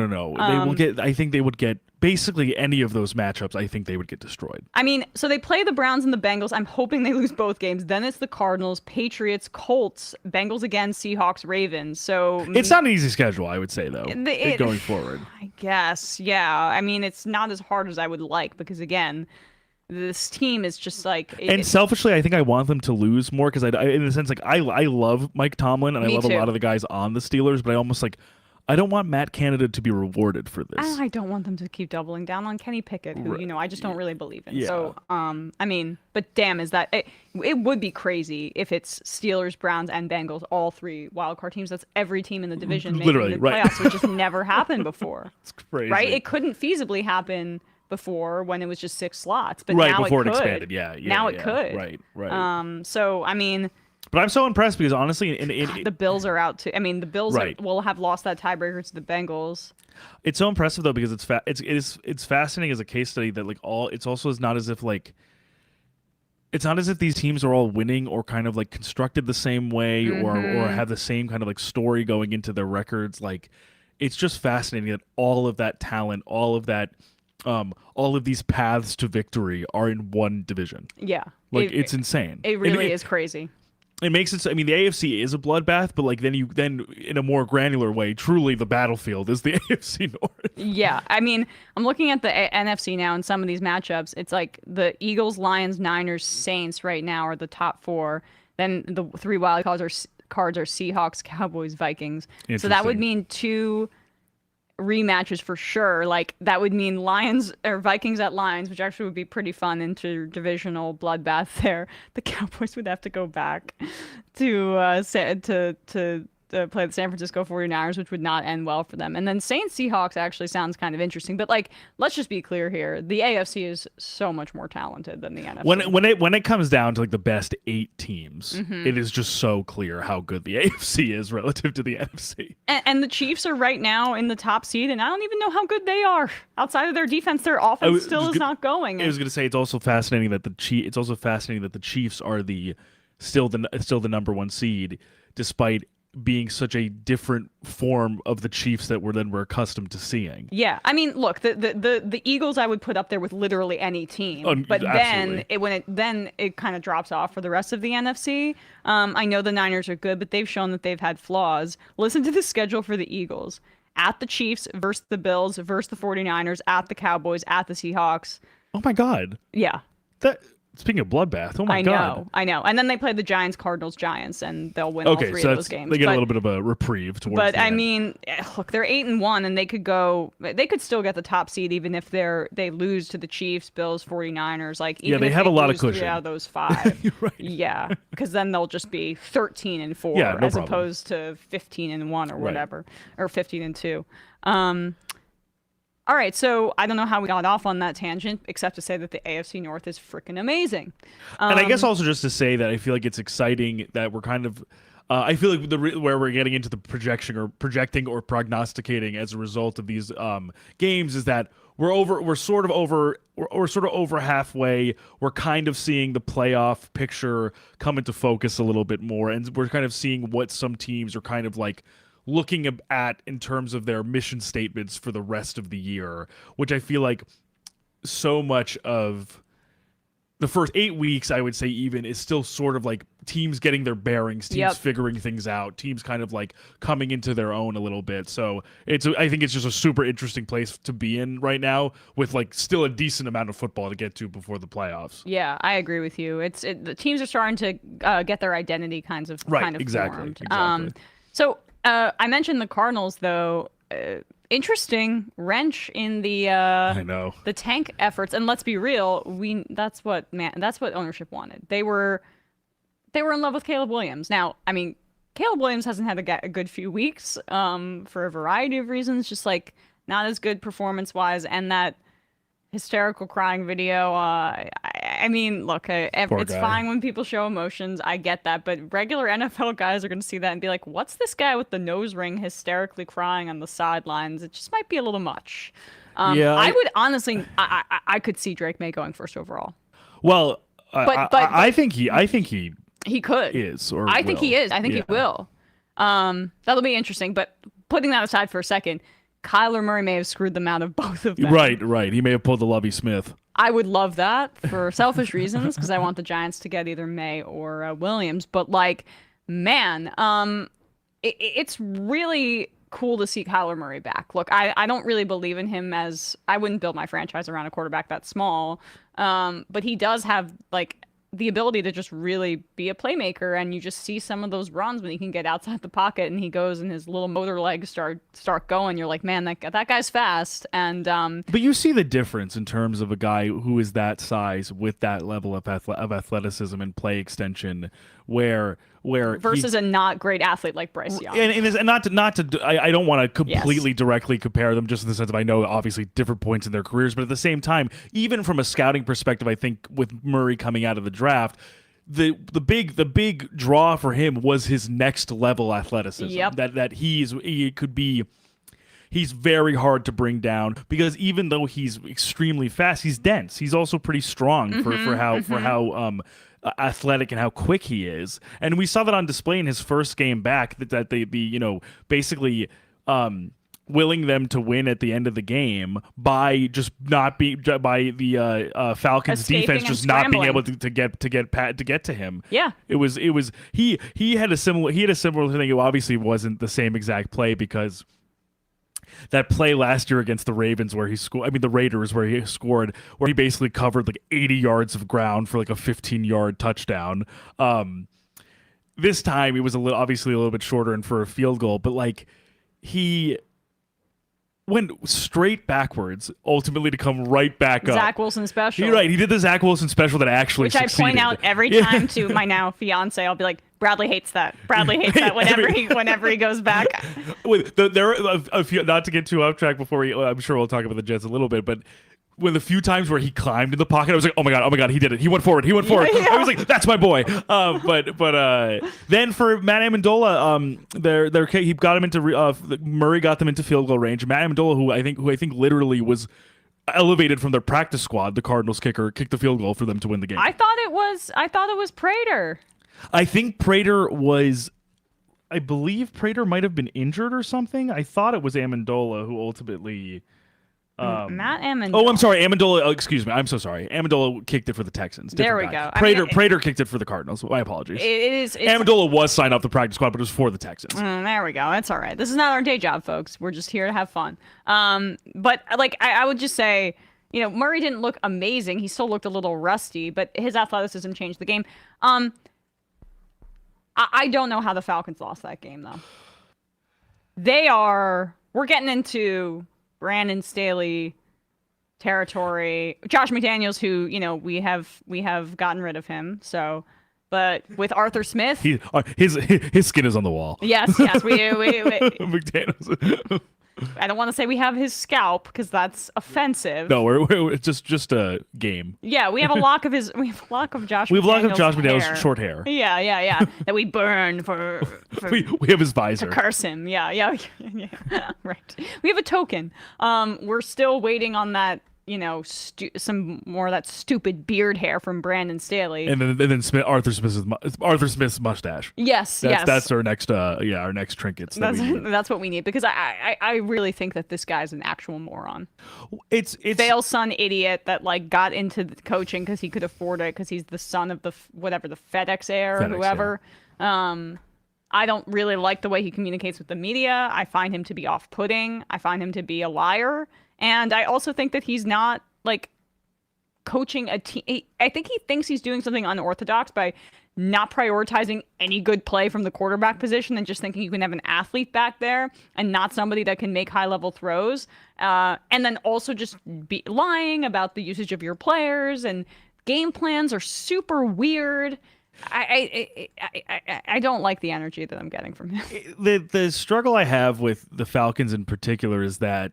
No. They will get. I think they would get. Basically, any of those matchups, I think they would get destroyed. I mean, so they play the Browns and the Bengals. I'm hoping they lose both games. Then it's the Cardinals, Patriots, Colts, Bengals again, Seahawks, Ravens. So it's not an easy schedule, I would say, though, going forward. I guess, yeah. I mean, it's not as hard as I would like because, again, this team is just like... And selfishly, I think I want them to lose more because, in a sense, like I love Mike Tomlin and I love a lot of the guys on the Steelers, but I almost like... I don't want Matt Canada to be rewarded for this. I don't want them to keep doubling down on Kenny Pickett, who, I just don't really believe in. Yeah. So, I mean, but damn, is that... It would be crazy if it's Steelers, Browns, and Bengals, all three wildcard teams. That's every team in the division making the playoffs, which just never happened before. It's crazy. Right? It couldn't feasibly happen before when it was just 6 slots, but now before it could. Expanded. Now it could. Right. So, I mean... But I'm so impressed because honestly, the Bills are out too. I mean, the Bills will have lost that tiebreaker to the Bengals. It's so impressive though because it's fascinating as a case study that like it's also is not as if like it's not as if these teams are all winning or kind of like constructed the same way or have the same kind of like story going into their records. Like, it's just fascinating that all of that talent, all of that. All of these paths to victory are in one division. Yeah, like it's insane. It really is crazy. It makes it. I mean, the AFC is a bloodbath, but like then in a more granular way, truly the battlefield is the AFC North. Yeah, I mean, I'm looking at the NFC now, and some of these matchups, it's like the Eagles, Lions, Niners, Saints right now are the top 4. Then the 3 wild cards are Seahawks, Cowboys, Vikings. So that would mean 2 rematches for sure. Like, that would mean Lions or Vikings at Lions, which actually would be pretty fun, interdivisional bloodbath there. The Cowboys would have to go back to play the San Francisco 49ers, which would not end well for them. And then Saints Seahawks actually sounds kind of interesting. But like, let's just be clear here. The AFC is so much more talented than the NFC. When it comes down to like the best 8 teams, it is just so clear how good the AFC is relative to the NFC. And the Chiefs are right now in the top seed, and I don't even know how good they are. Outside of their defense, their offense still is not going. I was going to say it's also fascinating that the Chiefs are still the number 1 seed, despite being such a different form of the Chiefs that we're accustomed to seeing. Yeah, I mean, look, the Eagles I would put up there with literally any team, but absolutely. then it kind of drops off for the rest of the NFC. I know the Niners are good, but they've shown that they've had flaws. Listen to the schedule for the Eagles: at the Chiefs versus the Bills versus the 49ers, at the Cowboys, at the Seahawks. Oh my God! Yeah, Speaking of bloodbath, oh my I god. know, I know. And then they play the Giants, Cardinals, Giants, and they'll win all three So of those games. they get a little bit of a reprieve towards But the I end. mean, look, they're 8-1, and they could still get the top seed even if they lose to the Chiefs, Bills, 49ers. Like, even they if have they a lot of lose 3 cushion. out of those 5. You're right. Yeah, because then they'll just be 13-4 Yeah, no as problem. opposed to 15-1 or Right. whatever, or 15-2. All right, so I don't know how we got off on that tangent, except to say that the AFC North is freaking amazing. And I guess also just to say that I feel like it's exciting that we're kind of. I feel like where we're getting into the projecting or prognosticating as a result of these games is that we're sort of over halfway. We're kind of seeing the playoff picture come into focus a little bit more, and we're kind of seeing what some teams are kind of like looking at in terms of their mission statements for the rest of the year, which I feel like so much of the first 8 weeks, I would say even, is still sort of like teams getting their bearings, teams figuring things out, teams kind of like coming into their own a little bit. So I think it's just a super interesting place to be in right now with like still a decent amount of football to get to before the playoffs. Yeah, I agree with you. The teams are starting to get their identity kind of Exactly. formed. Exactly. So I mentioned the Cardinals though. Interesting wrench in the I know the tank efforts, and let's be real, that's what ownership wanted. They were in love with Caleb Williams. Now, I mean, Caleb Williams hasn't had a good few weeks for a variety of reasons, just like not as good performance wise, and that hysterical crying video. I mean, look, it's guy. fine when people show emotions. I get that, but regular NFL guys are going to see that and be like, "What's this guy with the nose ring hysterically crying on the sidelines?" It just might be a little much. I would honestly, I could see Drake May going first overall. Well, But I think he he could. is, or I think will. he is. I think he will. That'll be interesting. But putting that aside for a second, Kyler Murray may have screwed them out of both of them. Right. He may have pulled the Lovie Smith. I would love that for selfish reasons because I want the Giants to get either May or Williams. But like, man, it's really cool to see Kyler Murray back. Look, I don't really believe in him I wouldn't build my franchise around a quarterback that small. But he does have like the ability to just really be a playmaker, and you just see some of those runs when he can get outside the pocket and he goes and his little motor legs start going. You're like, man, that guy's fast. And but you see the difference in terms of a guy who is that size with that level of athleticism and play extension, where versus a not great athlete like Bryce Young. And not to I don't want to completely directly compare them, just in the sense of I know obviously different points in their careers, but at the same time, even from a scouting perspective, I think with Murray coming out of the draft, the big draw for him was his next level athleticism. Yep. That he's very hard to bring down because even though he's extremely fast, he's dense. He's also pretty strong for how athletic and how quick he is, and we saw that on display in his first game back. That they be basically willing them to win at the end of the game by just not be by the Falcons Escaping defense and just not being scrambling. able to get to him. Yeah. It was he had a similar thing. It obviously wasn't the same exact play because that play last year against the Ravens where he scored, the Raiders where he scored, where he basically covered like 80 yards of ground for like a 15-yard touchdown. This time it was obviously a little bit shorter and for a field goal, but like he went straight backwards, ultimately to come right back up. Zach Wilson special. You're right. He did the Zach Wilson special that actually Which I succeeded. point out every time to my now fiance. I'll be like, Bradley hates that. Bradley hates that whenever he goes back. There are a few, not to get too off track before I'm sure we'll talk about the Jets a little bit, but when the few times where he climbed in the pocket, I was like, oh my god, he did it. He went forward. Yeah. I was like, that's my boy. But then for Matt Amendola, he got him into Murray got them into field goal range. Matt Amendola, who I think literally was elevated from their practice squad, the Cardinals kicker, kicked the field goal for them to win the game. I thought it was Prater. I think Prater was. I believe Prater might have been injured or something. I thought it was Amendola who ultimately. Matt Amendola. Oh, I'm sorry, Amendola. Oh, excuse me, I'm so sorry. Amendola kicked it for the Texans. There we guy. go. Prater kicked it for the Cardinals. My apologies. It's Amendola was signed off the practice squad, but it was for the Texans. There we go. That's all right. This is not our day job, folks. We're just here to have fun. But like I would just say, Murray didn't look amazing. He still looked a little rusty, but his athleticism changed the game. I don't know how the Falcons lost that game, though. We're getting into Brandon Staley territory. Josh McDaniels, who, we have gotten rid of him. So, but with Arthur Smith, his skin is on the wall. Yes, we McDaniels. I don't want to say we have his scalp because that's offensive. No, we're just a game. Yeah, we have a lock of Josh. We have a lock of Josh McDaniels' short hair. Yeah. That we burn for we have his visor. To curse him. Yeah. Right. We have a token. We're still waiting on that. Some more of that stupid beard hair from Brandon Staley, and then Arthur Smith's mustache. Yes, that's our next our next trinkets. That's what we need, because I really think that this guy's an actual moron. It's Fail son idiot that got into the coaching because he could afford it, because he's the son of the FedEx heir or whoever. Yeah. I don't really like the way he communicates with the media. I find him to be off-putting. I find him to be a liar. And I also think that he's not coaching a team. I think he thinks he's doing something unorthodox by not prioritizing any good play from the quarterback position and just thinking you can have an athlete back there and not somebody that can make high-level throws. And then also just be lying about the usage of your players, and game plans are super weird. I don't like the energy that I'm getting from him. The struggle I have with the Falcons in particular is that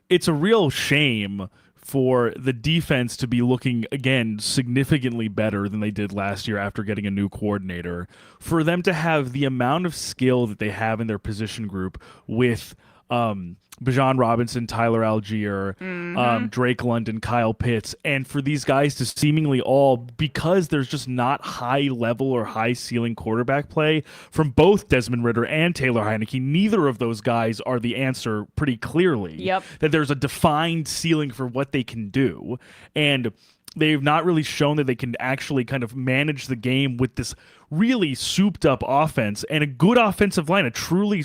it's a real shame for the defense to be looking, again, significantly better than they did last year after getting a new coordinator. For them to have the amount of skill that they have in their position group with Bijan Robinson, Tyler Algier, Drake London, Kyle Pitts, and for these guys to seemingly all, because there's just not high level or high ceiling quarterback play from both Desmond Ridder and Taylor Heineke, neither of those guys are the answer pretty clearly. Yep. That there's a defined ceiling for what they can do, and they've not really shown that they can actually kind of manage the game with this really souped up offense and a good offensive line, a truly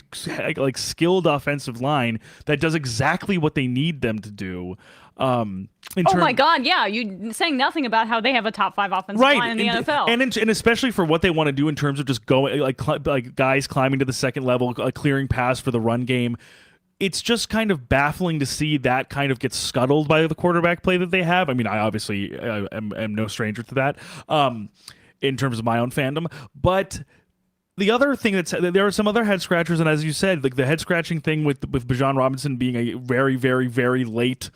skilled offensive line that does exactly what they need them to do. My God, yeah, you saying nothing about how they have a top 5 offensive line in the NFL, and especially for what they want to do in terms of just going like guys climbing to the second level, clearing pass for the run game. It's just kind of baffling to see that kind of get scuttled by the quarterback play that they have. I mean, I obviously am no stranger to that in terms of my own fandom. But the other thing there are some other head scratchers, and as you said, like the head scratching thing with Bijan Robinson being a very, very, very late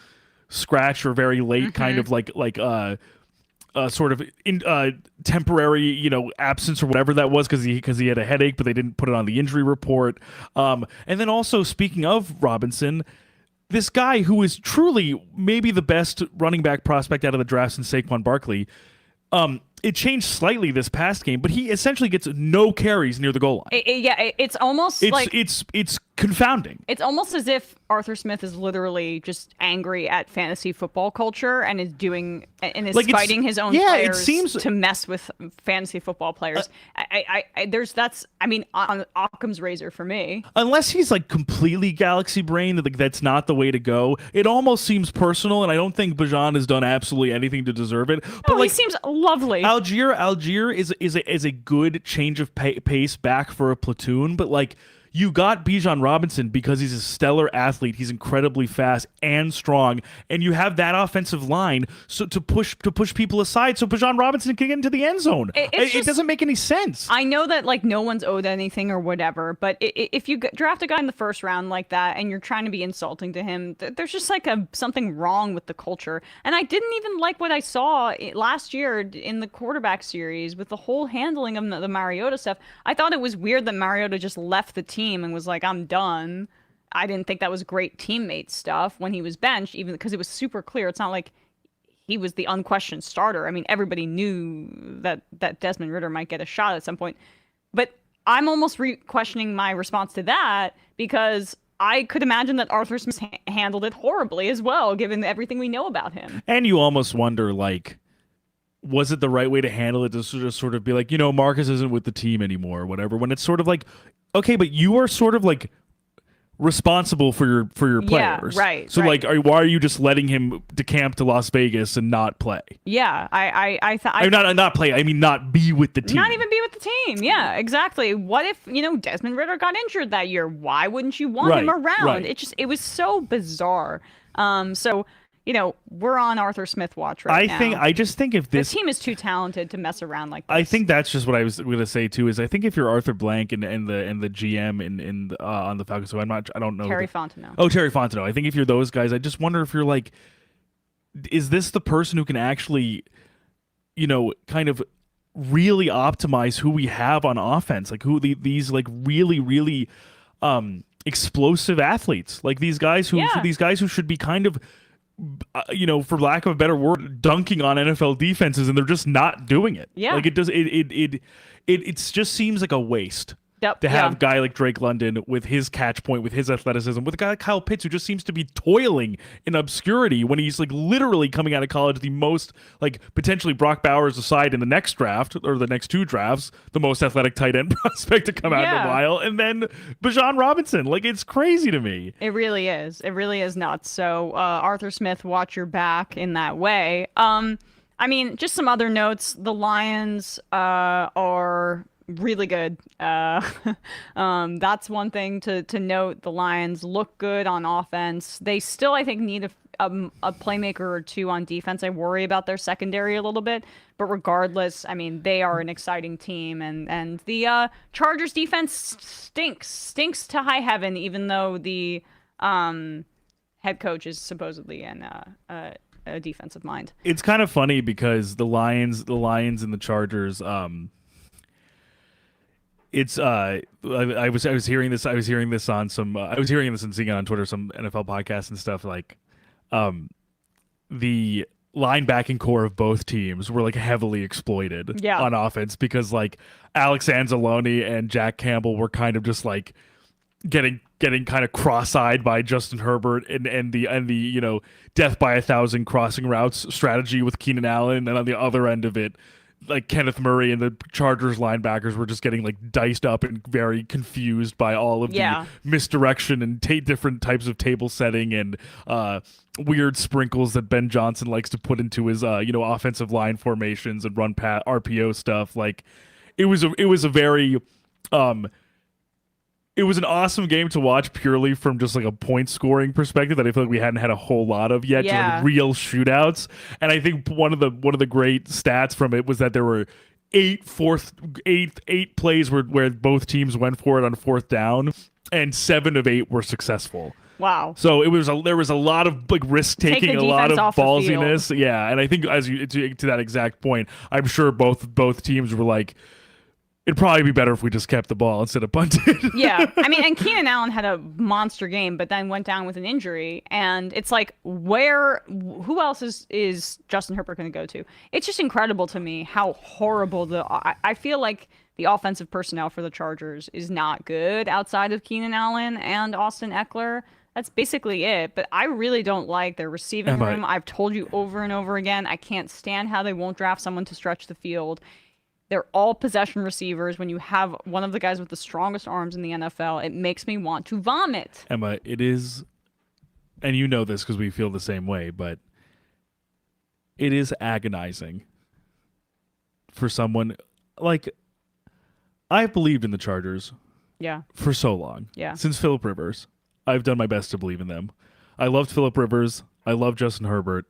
scratch or very late kind of sort of temporary, absence or whatever that was because he had a headache, but they didn't put it on the injury report. And then also, speaking of Robinson, this guy who is truly maybe the best running back prospect out of the draft since Saquon Barkley, it changed slightly this past game, but he essentially gets no carries near the goal line. It's almost it's confounding. It's almost as if Arthur Smith is literally just angry at fantasy football culture and is fighting his own players to mess with fantasy football players. On Occam's razor for me. Unless he's completely galaxy brain, that's not the way to go. It almost seems personal, and I don't think Bijan has done absolutely anything to deserve it. But he seems lovely. Algier is a good change of pace back for a platoon, but you got Bijan Robinson because he's a stellar athlete. He's incredibly fast and strong, and you have that offensive line to push people aside so Bijan Robinson can get into the end zone. It doesn't make any sense. I know that no one's owed anything or whatever, but if you draft a guy in the first round like that and you're trying to be insulting to him, there's just something wrong with the culture. And I didn't even like what I saw last year in the quarterback series with the whole handling of the Mariota stuff. I thought it was weird that Mariota just left the team and was like, I'm done. I didn't think that was great teammate stuff when he was benched, even because it was super clear. It's not like he was the unquestioned starter. I mean, everybody knew that Desmond Ridder might get a shot at some point. But I'm almost questioning my response to that, because I could imagine that Arthur Smith handled it horribly as well, given everything we know about him. And you almost wonder, was it the right way to handle it to just sort of be like, Marcus isn't with the team anymore or whatever, when it's sort of okay, but you are sort of responsible for your Yeah, players. right, So right. like, why are you just letting him decamp to Las Vegas and not play? Yeah, I mean, not play. I mean, not be with the team. not even be with the team. Yeah, exactly. What if, Desmond Ridder got injured that year? Why wouldn't you want him Right, around? right. It was so bizarre. So, we're on Arthur Smith watch right now. I just think if The this team is too talented to mess around like this. I think that's just what I was going to say too. Is I think if you're Arthur Blank and the GM on the Falcons, so I don't know. Terry Fontenot. Oh, Terry Fontenot. I think if you're those guys, I just wonder if you're like, is this the person who can actually, kind of really optimize who we have on offense? Like these like really, really explosive athletes, like these guys who should be kind of, for lack of a better word, dunking on NFL defenses, and they're just not doing it. Yeah. Like it just seems like a waste. Yep, To have yeah. a guy like Drake London with his catch point, with his athleticism, with a guy like Kyle Pitts who just seems to be toiling in obscurity when he's like literally coming out of college the most, like potentially Brock Bowers aside in the next draft or the next two drafts, the most athletic tight end prospect to come out in a while, and then Bijan Robinson. Like, it's crazy to me. It really is. It really is nuts. So Arthur Smith, watch your back in that way. I mean, just some other notes. The Lions are really good. That's one thing to note. The Lions look good on offense. They still, I think, need a playmaker or two on defense. I worry about their secondary a little bit, but regardless, I mean, they are an exciting team, and the Chargers defense stinks to high heaven, even though the head coach is supposedly a defensive mind. It's kind of funny because the Lions and the Chargers. It's I was hearing this on some I was hearing this and seeing it on Twitter, some NFL podcasts and stuff, like the linebacking core of both teams were like heavily exploited on offense because like Alex Anzalone and Jack Campbell were kind of just like getting kind of cross-eyed by Justin Herbert and the death by 1,000 crossing routes strategy with Keenan Allen, and then on the other end of it, like Kenneth Murray and the Chargers linebackers were just getting like diced up and very confused by all of the misdirection and different types of table setting and weird sprinkles that Ben Johnson likes to put into his offensive line formations and run RPO stuff. Like it was a very it was an awesome game to watch purely from just like a point scoring perspective that I feel like we hadn't had a whole lot of yet, just like real shootouts. And I think one of the great stats from it was that there were eight plays where both teams went for it on fourth down, and 7 of 8 were successful. Wow. So there was a lot of like risk taking, a lot of ballsiness. Yeah, and I think as you to that exact point, I'm sure both teams were like, it'd probably be better if we just kept the ball instead of punted. Yeah. I mean, and Keenan Allen had a monster game, but then went down with an injury. And it's like, who else is Justin Herbert going to go to? It's just incredible to me how horrible I feel like the offensive personnel for the Chargers is not good outside of Keenan Allen and Austin Eckler. That's basically it. But I really don't like their receiving room. I've told you over and over again, I can't stand how they won't draft someone to stretch the field. They're all possession receivers. When you have one of the guys with the strongest arms in the NFL, it makes me want to vomit. Emma, it is, and you know this because we feel the same way, but it is agonizing for someone like, I've believed in the Chargers for so long. Yeah. Since Phillip Rivers. I've done my best to believe in them. I loved Phillip Rivers. I love Justin Herbert.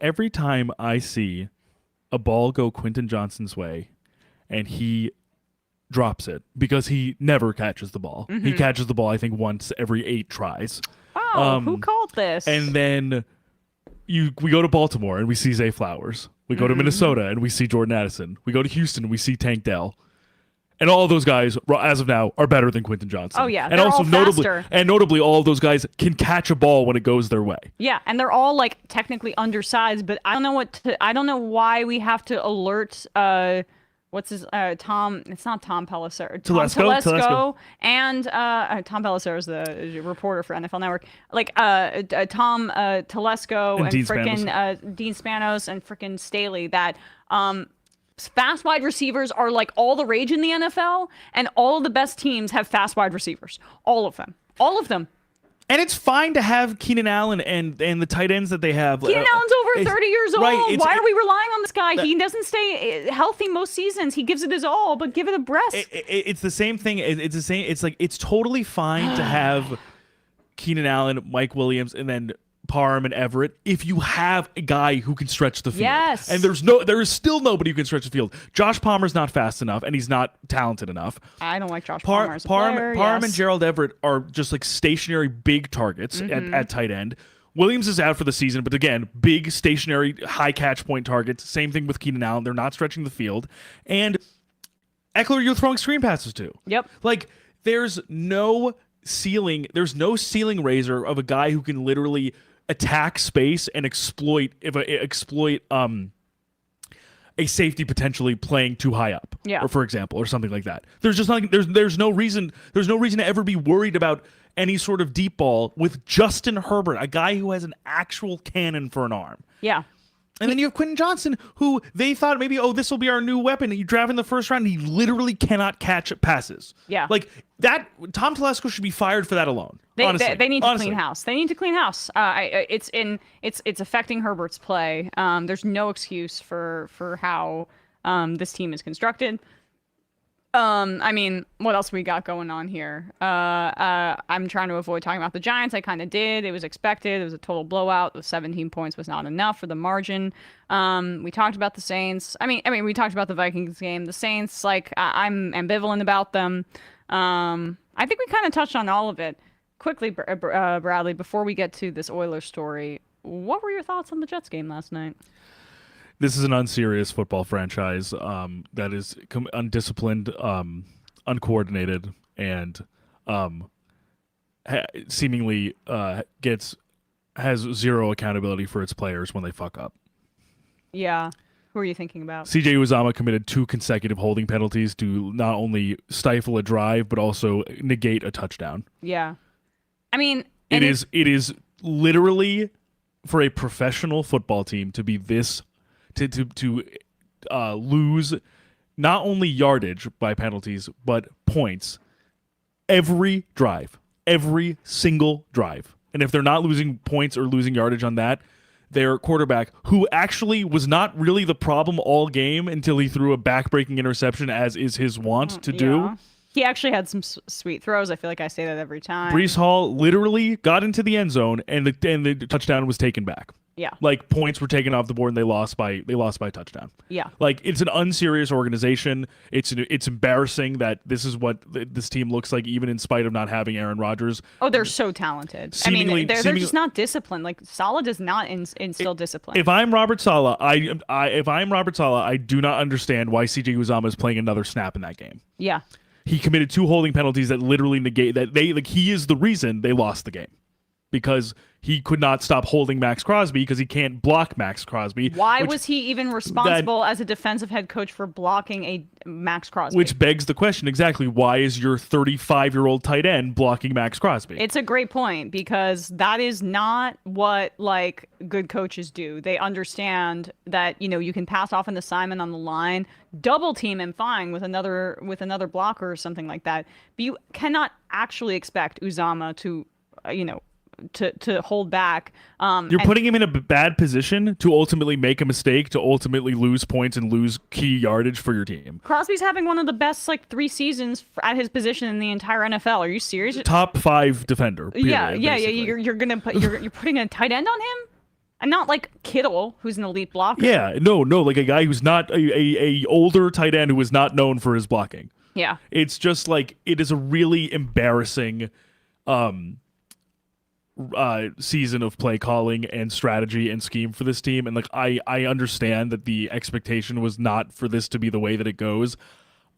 Every time I see a ball go Quentin Johnson's way and he drops it, because he never catches the ball. He catches the ball, I think, once every 8 tries. Oh, who called this? And then we go to Baltimore and we see Zay Flowers. We go to Minnesota and we see Jordan Addison. We go to Houston and we see Tank Dell. And all of those guys, as of now, are better than Quentin Johnson. Oh yeah, and also notably, all of those guys can catch a ball when it goes their way. Yeah, and they're all like technically undersized, but I don't know why we have to alert. What's his Tom? It's not Tom Pelissero. Telesco. And Tom Pelissero is the reporter for NFL Network. Like Tom Telesco and freaking Dean Spanos and freaking Staley. That Fast wide receivers are like all the rage in the NFL, and all of the best teams have fast wide receivers. All of them. All of them. And it's fine to have Keenan Allen and the tight ends that they have. Keenan Allen's over 30 years old. Right, Why are we relying on this guy? He doesn't stay healthy most seasons. He gives it his all, but give it a breast. It's the same thing. It's the same. It's like it's totally fine to have Keenan Allen, Mike Williams, and then Parham and Everett if you have a guy who can stretch the field. Yes. And there is still nobody who can stretch the field. Josh Palmer's not fast enough, and he's not talented enough. I don't like Josh Palmer as a player. Parham and Gerald Everett are just like stationary big targets at tight end. Williams is out for the season, but again, big stationary high catch point targets. Same thing with Keenan Allen. They're not stretching the field. And Eckler, you're throwing screen passes to. Yep. Like there's no ceiling raiser of a guy who can literally attack space and exploit a safety potentially playing too high up, yeah, or for example, or something like that. There's just nothing. There's no reason to ever be worried about any sort of deep ball with Justin Herbert, a guy who has an actual cannon for an arm. Yeah. And then you have Quentin Johnson, who they thought maybe, this will be our new weapon. You draft in the first round, and he literally cannot catch passes. Yeah. Like that, Tom Telesco should be fired for that alone. They need to clean house. They need to clean house. It's affecting Herbert's play. There's no excuse for how this team is constructed. I mean, what else we got going on here? I'm trying to avoid talking about the Giants. I kind of did. It was expected. It was a total blowout. The 17 points was not enough for the margin. We talked about the Saints. I mean, we talked about the Vikings game. The Saints, I'm ambivalent about them. I think we kind of touched on all of it. Quickly, Bradley, before we get to this Oilers story, what were your thoughts on the Jets game last night? This is an unserious football franchise that is undisciplined, uncoordinated, and seemingly has zero accountability for its players when they fuck up. Yeah. Who are you thinking about? CJ Uzomah committed 2 consecutive holding penalties to not only stifle a drive, but also negate a touchdown. Yeah. I mean... It is literally, for a professional football team to be this... To lose not only yardage by penalties, but points every single drive. And if they're not losing points or losing yardage on that, their quarterback, who actually was not really the problem all game until he threw a back-breaking interception, as is his wont to do. He actually had some sweet throws. I feel like I say that every time. Breece Hall literally got into the end zone, and the touchdown was taken back. Yeah. Like points were taken off the board and they lost by touchdown. Yeah. Like it's an unserious organization. It's embarrassing that this is what this team looks like, even in spite of not having Aaron Rodgers. Oh, they're so talented. They're just not disciplined. Like Saleh does not instill discipline. If I'm Robert Saleh, I do not understand why CJ Uzomah is playing another snap in that game. Yeah. He committed 2 holding penalties that literally negate that he is the reason they lost the game. Because he could not stop holding Max Crosby because he can't block Max Crosby. Why was he even responsible as a defensive head coach for blocking a Max Crosby? Which begs the question, exactly, why is your 35-year-old tight end blocking Max Crosby? It's a great point, because that is not what good coaches do. They understand that you can pass off an assignment on the line, double team him fine with another blocker or something like that. But you cannot actually expect Uzomah to to hold back. You're putting him in a bad position to ultimately make a mistake, to ultimately lose points and lose key yardage for your team. Crosby's having one of the best 3 seasons at his position in the entire NFL. Are you serious? Top 5 defender. Period, yeah. You're putting a tight end on him, and not Kittle, who's an elite blocker. Yeah, no, like a guy who's not a older tight end who is not known for his blocking. Yeah, it's just it is a really embarrassing season of play calling and strategy and scheme for this team. And I understand that the expectation was not for this to be the way that it goes.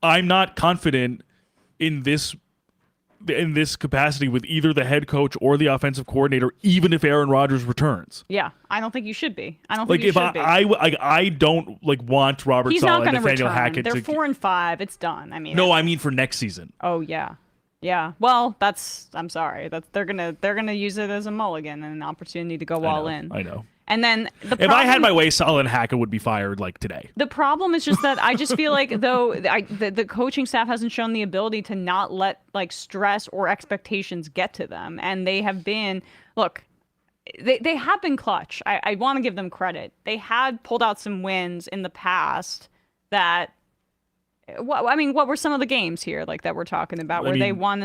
I'm not confident in this capacity with either the head coach or the offensive coordinator, even if Aaron Rodgers returns. Yeah, I don't think you should be. I don't think you should be. I don't want Robert Saleh and Nathaniel Hackett. They're 4-5. It's done. I mean, no, I mean for next season. Oh yeah. Yeah, well, I'm sorry. They're gonna use it as a mulligan and an opportunity to go all in. I know. And then if I had my way, Saleh and Hackett would be fired like today. The problem is just that I just feel like though the coaching staff hasn't shown the ability to not let like stress or expectations get to them, and they have been they have been clutch. I want to give them credit. They had pulled out some wins in the past that. What were some of the games here like that we're talking about where they won?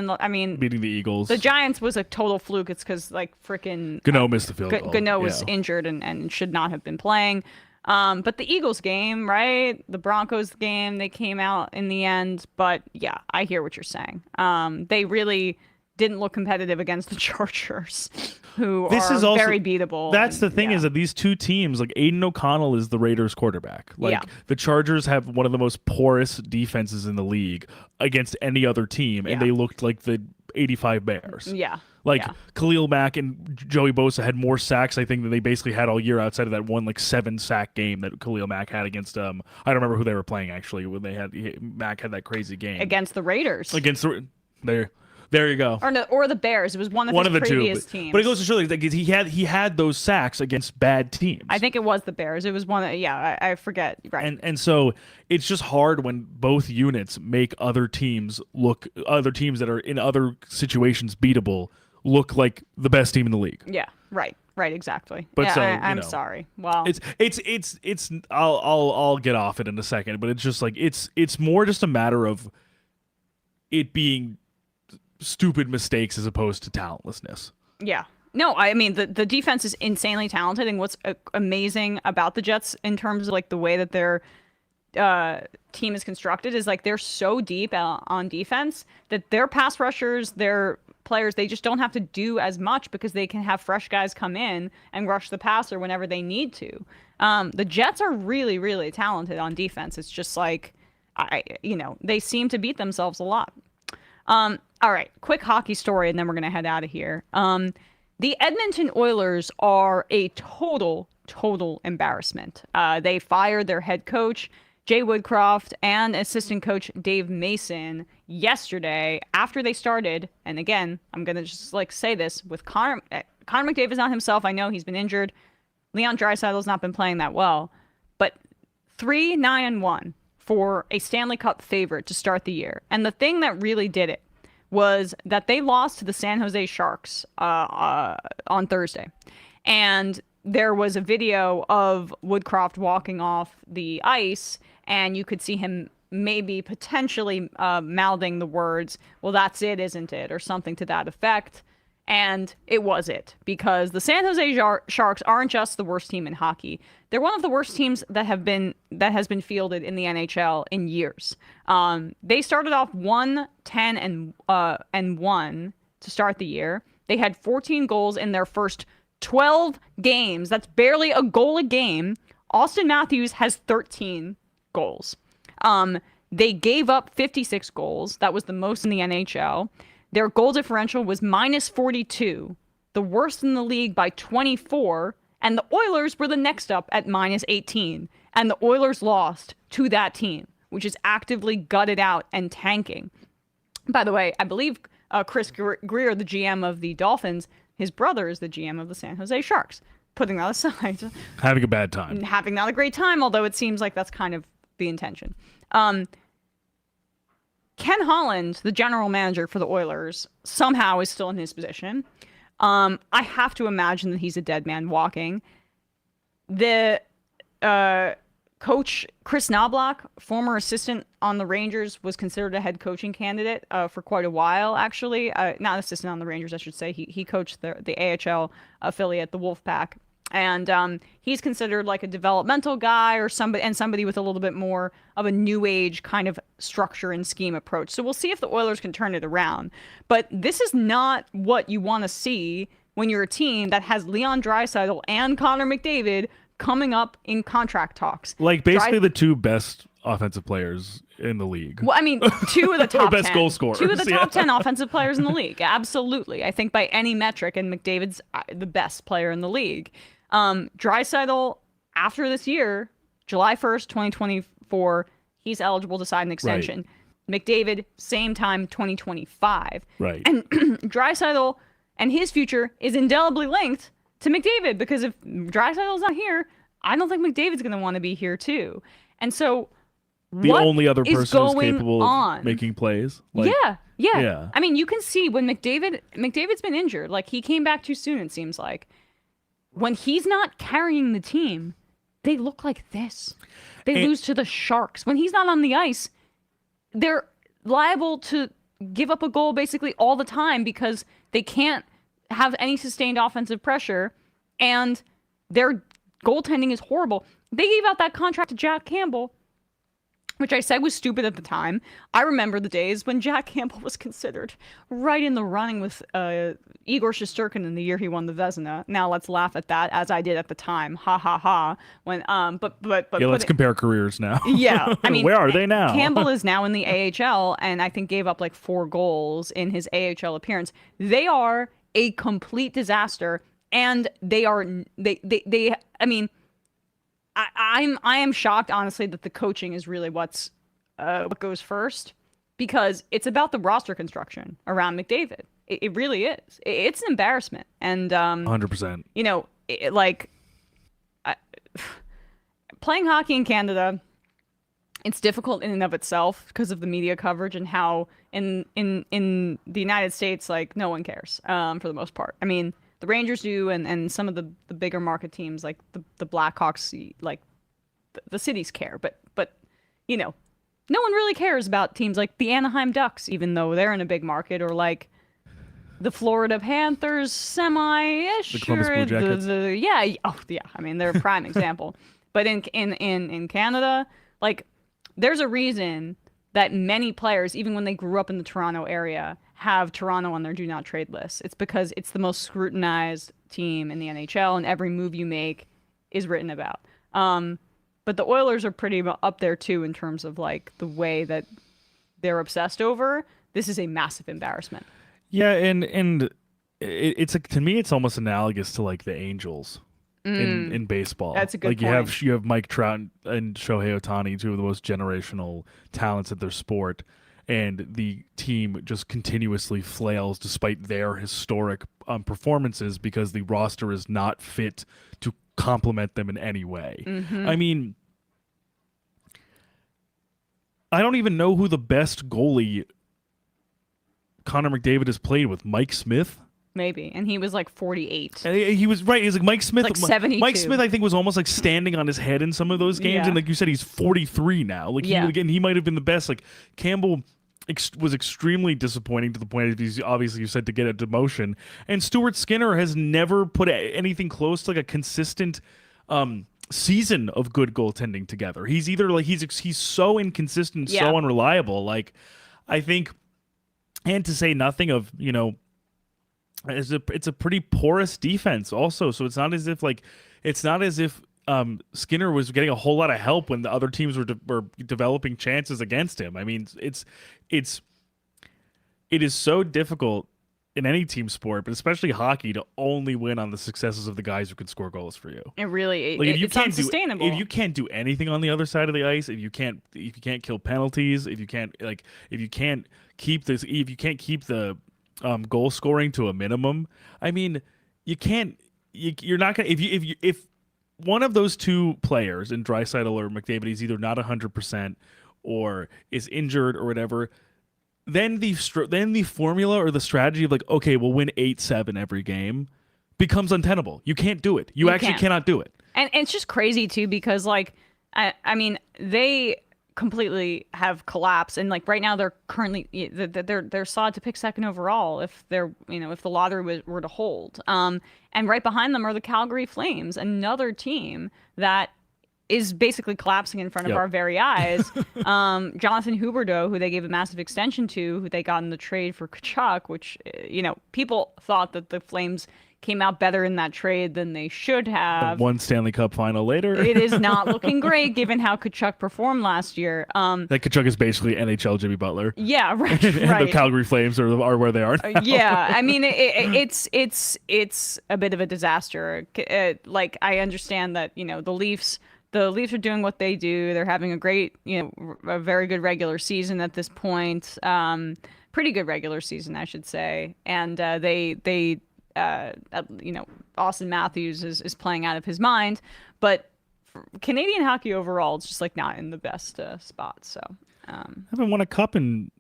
Beating the Eagles. The Giants was a total fluke. It's because like freaking Gano missed the field goal. Gano was injured and should not have been playing. But the Eagles game, right? The Broncos game, they came out in the end. But yeah, I hear what you're saying. They really didn't look competitive against the Chargers, who are also very beatable. That's the thing is that these two teams, like Aiden O'Connell is the Raiders quarterback. Like the Chargers have one of the most porous defenses in the league against any other team, and they looked like the 85 Bears. Yeah. Khalil Mack and Joey Bosa had more sacks, I think, than they basically had all year outside of that one 7-sack game that Khalil Mack had against I don't remember who they were playing actually when Mack had that crazy game against the Raiders. There you go. Or the Bears. It was one of the previous teams. But it goes to show that he had those sacks against bad teams. I think it was the Bears. It was one of, I forget. Right. And so it's just hard when both units make other teams that are in other situations beatable look like the best team in the league. Yeah, right, exactly. But I'm sorry. Well, it's I'll get off it in a second, but it's just like it's more just a matter of it being stupid mistakes as opposed to talentlessness. Yeah. No, I mean the defense is insanely talented, and what's amazing about the Jets in terms of like the way that their team is constructed is like they're so deep on defense that their pass rushers, their players, they just don't have to do as much because they can have fresh guys come in and rush the passer whenever they need to. The Jets are really, really talented on defense. It's just like they seem to beat themselves a lot. All right, quick hockey story, and then we're going to head out of here. The Edmonton Oilers are a total embarrassment. They fired their head coach, Jay Woodcroft, and assistant coach Dave Mason yesterday after they started. And again, I'm going to just say this with Connor McDavid is not himself. I know he's been injured. Leon Draisaitl's not been playing that well. But 3-9-1 for a Stanley Cup favorite to start the year. And the thing that really did it was that they lost to the San Jose Sharks on Thursday. And there was a video of Woodcroft walking off the ice, and you could see him maybe potentially mouthing the words, "Well, that's it, isn't it?" or something to that effect. And it was it, because the San Jose Sharks aren't just the worst team in hockey. They're one of the worst teams that has been fielded in the NHL in years. They started off 1-10-1 to start the year. They had 14 goals in their first 12 games. That's barely a goal a game. Austin Matthews has 13 goals. They gave up 56 goals. That was the most in the NHL. Their goal differential was -42, the worst in the league by 24, and the Oilers were the next up at -18, and the Oilers lost to that team, which is actively gutted out and tanking. By the way, I believe Chris Greer, the GM of the Dolphins, his brother is the GM of the San Jose Sharks. Putting that aside. Having a bad time. Having not a great time, although it seems like that's kind of the intention. Ken Holland, the general manager for the Oilers, somehow is still in his position. I have to imagine that he's a dead man walking. The coach, Chris Knobloch, former assistant on the Rangers, was considered a head coaching candidate for quite a while, actually. Not assistant on the Rangers, I should say. He coached the AHL affiliate, the Wolfpack. And he's considered like a developmental guy or somebody with a little bit more of a new age kind of structure and scheme approach. So we'll see if the Oilers can turn it around. But this is not what you want to see when you're a team that has Leon Draisaitl and Connor McDavid coming up in contract talks. Like basically the two best offensive players in the league. Well, I mean, two of the top best 10. Goal scorers. Two of the top 10 offensive players in the league. Absolutely. I think by any metric, and McDavid's the best player in the league. Draisaitl, after this year, July 1st, 2024, he's eligible to sign an extension. Right. McDavid, same time, 2025. Right. And Draisaitl and his future is indelibly linked to McDavid, because if Draisaitl's not here, I don't think McDavid's going to want to be here too. And so The only other person who's capable on? of making plays. Like, yeah. I mean, you can see when McDavid's been injured, like he came back too soon, it seems like. When he's not carrying the team, they look like this. They lose to the Sharks. When he's not on the ice, they're liable to give up a goal basically all the time because they can't have any sustained offensive pressure, and their goaltending is horrible. They gave out that contract to Jack Campbell, which I said was stupid at the time. I remember the days when Jack Campbell was considered right in the running with Igor Shesterkin in the year he won the Vezina. Now let's laugh at that, as I did at the time. Ha ha ha. When but yeah, let's compare careers now. Yeah, I mean, where are they now? Campbell is now in the AHL, and I think gave up like 4 goals in his AHL appearance. They are a complete disaster, and they are they. I mean, I am shocked, honestly, that the coaching is really what goes first, because it's about the roster construction around McDavid. It really is. It's an embarrassment, and 100%. You know, playing hockey in Canada, it's difficult in and of itself because of the media coverage and how in the United States, like, no one cares for the most part. I mean, the Rangers do, and some of the bigger market teams like the Blackhawks, like the cities care, but you know, no one really cares about teams like the Anaheim Ducks, even though they're in a big market, or like the Florida Panthers, semi-ish, the Columbus Blue Jackets. Yeah. I mean, they're a prime example. But in Canada, like, there's a reason that many players, even when they grew up in the Toronto area, have Toronto on their do not trade list. It's because it's the most scrutinized team in the NHL, and every move you make is written about. But the Oilers are pretty up there too in terms of like the way that they're obsessed over. This is a massive embarrassment. Yeah, and it's like, to me, it's almost analogous to like the Angels in baseball. That's a good like point. You have Mike Trout and Shohei Ohtani, two of the most generational talents at their sport, and the team just continuously flails despite their historic performances because the roster is not fit to complement them in any way. Mm-hmm. I mean, I don't even know who the best goalie Connor McDavid has played with. Mike Smith? Maybe. And he was like 48. He was right. He's like Mike Smith. Like 72. Mike Smith, I think, was almost like standing on his head in some of those games. Yeah. And like you said, he's 43 now. Like, he might have been the best. Like, Campbell was extremely disappointing to the point of he's obviously, you said, to get a demotion. And Stuart Skinner has never put anything close to like a consistent season of good goaltending together. He's either like he's so inconsistent, so unreliable. Like, I think, and to say nothing of, you know, it's a pretty porous defense also. So it's not as if Skinner was getting a whole lot of help when the other teams were developing chances against him. I mean, it is so difficult in any team sport, but especially hockey, to only win on the successes of the guys who can score goals for you. It really, like, it's unsustainable. If you can't do anything on the other side of the ice, if you can't kill penalties, if you can't keep the goal scoring to a minimum, I mean, you're not gonna, if one of those two players in Draisaitl or McDavid is either not 100% or is injured or whatever, then the formula or the strategy of like, okay, we'll win 8-7 every game becomes untenable. You can't do it. You actually cannot do it. And it's just crazy too, because like, I mean, they completely have collapsed, and like right now they're currently they're sought to pick second overall if they're, you know, if the lottery were to hold. And right behind them are the Calgary Flames, another team that is basically collapsing in front of our very eyes. Jonathan Huberdeau, who they gave a massive extension to, who they got in the trade for Tkachuk, which, you know, people thought that the Flames came out better in that trade than they should have. One Stanley Cup final later. It is not looking great given how Tkachuk performed last year. That Tkachuk is basically NHL Jimmy Butler. Yeah, right. And the Calgary Flames are where they are now. Yeah, I mean, it's a bit of a disaster. Like, I understand that, you know, the Leafs are doing what they do. They're having a great, you know, a very good regular season at this point. Pretty good regular season, I should say. And you know, Austin Matthews is playing out of his mind. But for Canadian hockey overall, it's just like not in the best spot. So Haven't won a cup in.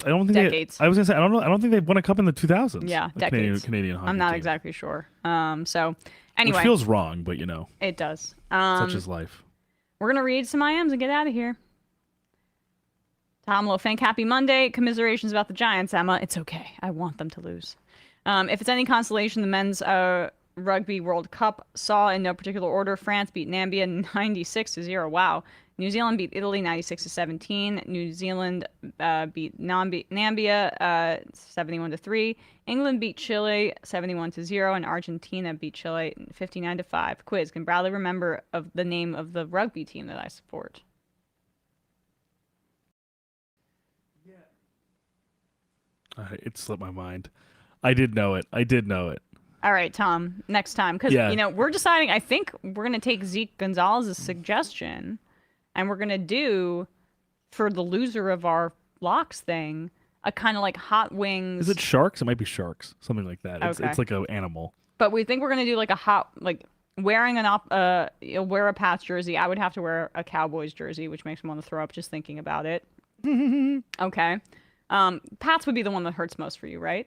I don't think decades. I was gonna say I don't know. I don't think they've won a cup in the 2000s. Yeah, decades. Canadian hockey I'm not team. exactly sure. So anyway, Which feels wrong, but it does. such is life. We're gonna read some IMs and get out of here. Tom Lofink, happy Monday. Commiserations about the Giants, Emma. It's okay. I want them to lose. If it's any consolation, the men's rugby World Cup saw in no particular order. France beat Nambia 96-0. Wow. New Zealand beat Italy 96-17. New Zealand beat Nambia 71-3. England beat Chile 71-0, and Argentina beat Chile 59-5. Quiz: can Bradley remember of the name of the rugby team that I support? It slipped my mind. I did know it. All right, Tom, next time. Because, we're deciding, I think we're going to take Zeke Gonzalez's suggestion, and we're going to do, for the loser of our locks thing, a kind of like hot wings. Is it sharks? It might be sharks. Something like that. Okay. It's like an animal. But we think we're going to do like a hot, like wearing you'll wear a Pats jersey. I would have to wear a Cowboys jersey, which makes me want to throw up just thinking about it. Okay. Pats would be the one that hurts most for you, right?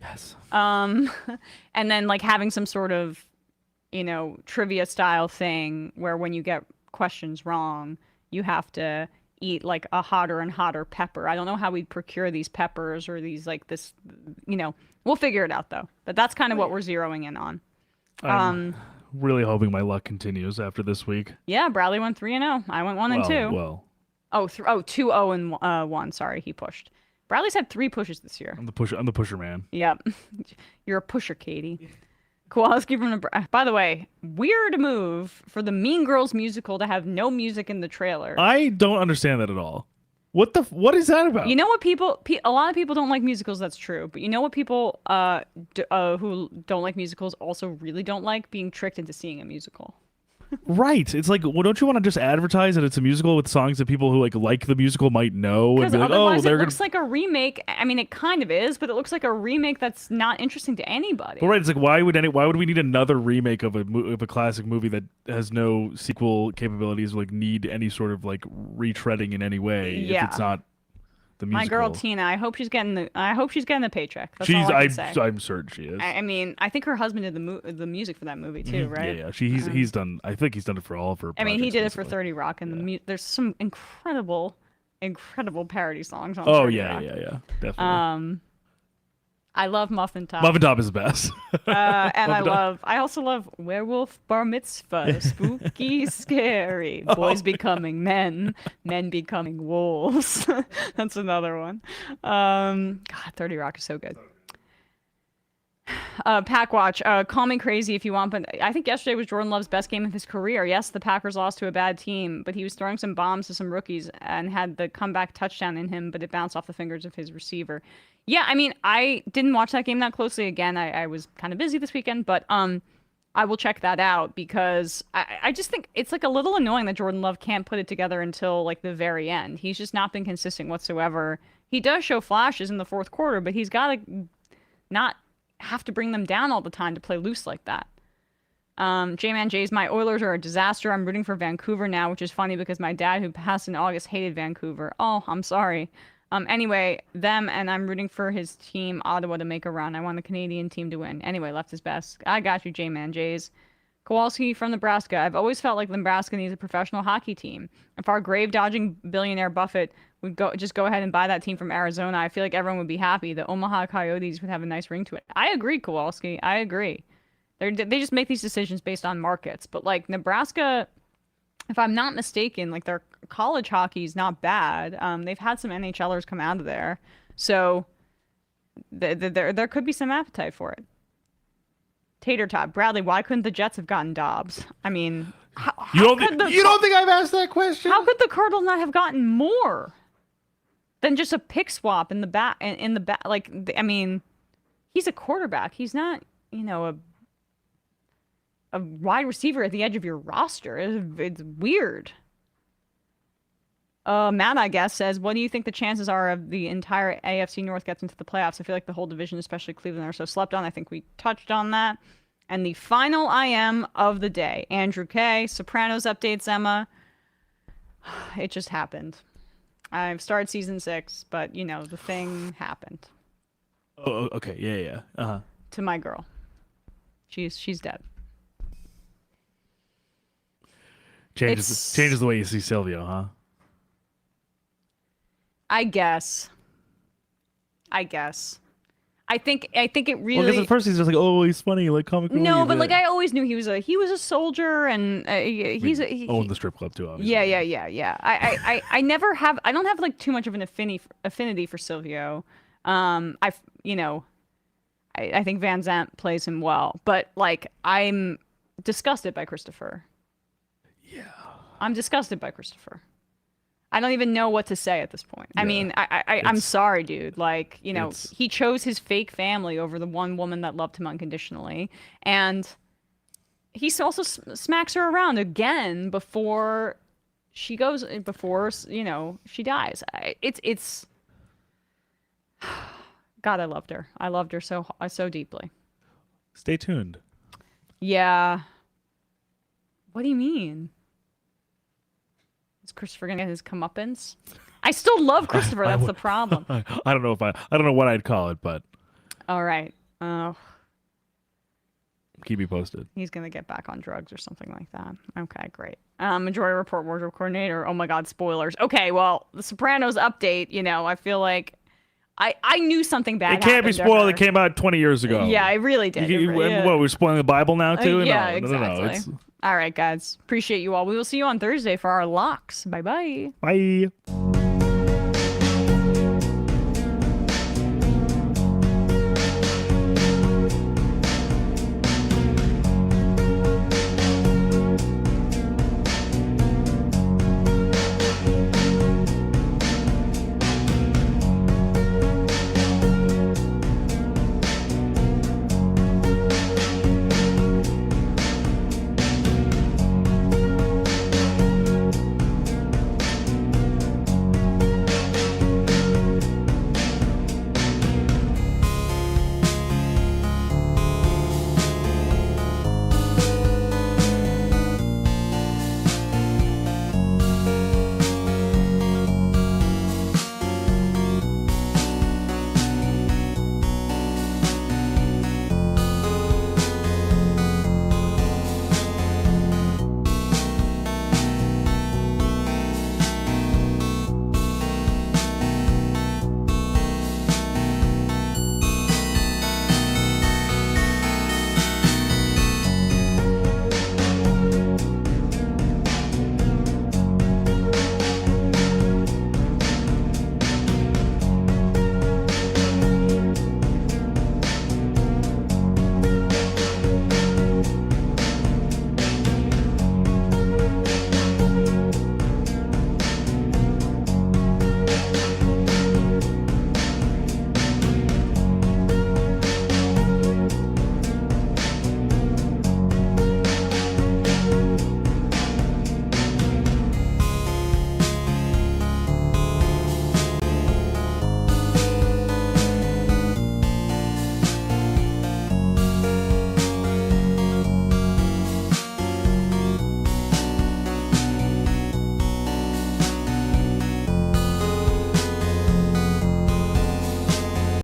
Yes. And then like having some sort of, trivia style thing where when you get questions wrong, you have to eat like a hotter and hotter pepper. I don't know how we'd procure these peppers or these like this, we'll figure it out though. But that's kind of what we're zeroing in on. I'm really hoping my luck continues after this week. Yeah, Bradley went 3-0. I went 1-2. Well. 2-0-1. Sorry, he pushed. Bradley's had 3 pushes this year. I'm the pusher man. Yep. You're a pusher, Katie. Kowalski from Nebraska. By the way, weird move for the Mean Girls musical to have no music in the trailer. I don't understand that at all. What is that about? You know what a lot of people don't like musicals, that's true. But you know what people who don't like musicals also really don't like? Being tricked into seeing a musical. Right. It's like, well, don't you want to just advertise that it's a musical with songs that people who like the musical might know? Because and be like, otherwise it looks like a remake. I mean, it kind of is, but it looks like a remake that's not interesting to anybody. But right, it's like, why would we need another remake of a classic movie that has no sequel capabilities, or like need any sort of like retreading in any way? Yeah. If it's not the musical. My girl Tina, I hope she's getting the paycheck. That's all I can say. I'm certain she is. I mean, I think her husband did the music for that movie too, right? Yeah. He's done. I think he's done it for all of her. I mean, he did it for basically. 30 Rock, and there's some incredible parody songs on. Oh 30 yeah, Rock. yeah, definitely. I love Muffin Top. Muffin Top is the best. And I also love Werewolf Bar Mitzvah, spooky, scary, boys becoming men, men becoming wolves. That's another one. God, 30 Rock is so good. Pack Watch, call me crazy if you want, but I think yesterday was Jordan Love's best game of his career. Yes, the Packers lost to a bad team, but he was throwing some bombs to some rookies and had the comeback touchdown in him, but it bounced off the fingers of his receiver. Yeah, I mean, I didn't watch that game that closely. Again, I was kind of busy this weekend, but I will check that out because I just think it's like a little annoying that Jordan Love can't put it together until like the very end. He's just not been consistent whatsoever. He does show flashes in the fourth quarter, but he's got to not have to bring them down all the time to play loose like that. J-Man J's, my Oilers are a disaster. I'm rooting for Vancouver now, which is funny because my dad, who passed in August, hated Vancouver. Oh, I'm sorry. Anyway, them, and I'm rooting for his team, Ottawa, to make a run. I want the Canadian team to win. Anyway, left his best. I got you, J-Man Jays. Kowalski from Nebraska. I've always felt like Nebraska needs a professional hockey team. If our grave-dodging billionaire Buffett would go ahead and buy that team from Arizona, I feel like everyone would be happy. The Omaha Coyotes would have a nice ring to it. I agree, Kowalski. I agree. They just make these decisions based on markets. But, like, Nebraska, if I'm not mistaken, like, their college hockey is not bad. They've had some NHLers come out of there. So there could be some appetite for it. Tater Tot. Bradley, why couldn't the Jets have gotten Dobbs? I mean, you don't think I've asked that question? How could the Cardinals not have gotten more than just a pick swap in the back? Like, I mean, he's a quarterback. He's not, a wide receiver at the edge of your roster. It's weird. Matt, I guess, says, what do you think the chances are of the entire AFC North gets into the playoffs? I feel like the whole division, especially Cleveland, are so slept on. I think we touched on that. And the final IM of the day, Andrew K. Sopranos updates, Emma. It just happened. I've started season 6, but, you know, the thing happened. Oh, okay. Yeah. Uh-huh. To my girl. She's dead. Changes the way you see Silvio, huh? I guess. I think it really. Well, because at first he's just like, oh, he's funny, like comic relief. No, but like I always knew he was a soldier, and he owned the strip club too. Obviously. Yeah. I don't have like too much of an affinity for Silvio. I think Van Zandt plays him well, but like I'm disgusted by Christopher. Yeah. I'm disgusted by Christopher. I don't even know what to say at this point. Yeah. I mean, I'm sorry, dude. Like, you know, he chose his fake family over the one woman that loved him unconditionally. And he also smacks her around again before she dies. It's God, I loved her. I loved her so deeply. Stay tuned. Yeah. What do you mean? Is Christopher gonna get his comeuppance? I still love Christopher. That's the problem. I don't know what I'd call it, but all right. Keep me posted. He's gonna get back on drugs or something like that. Okay, great. Majority Report wardrobe coordinator. Oh my God, spoilers. Okay, well, The Sopranos update. You know, I feel like I knew something bad. It can't be spoiled. It came out 20 years ago. Yeah, it really did. What, we're spoiling the Bible now too? Yeah, no, exactly. No. All right, guys. Appreciate you all. We will see you on Thursday for our locks. Bye-bye. Bye.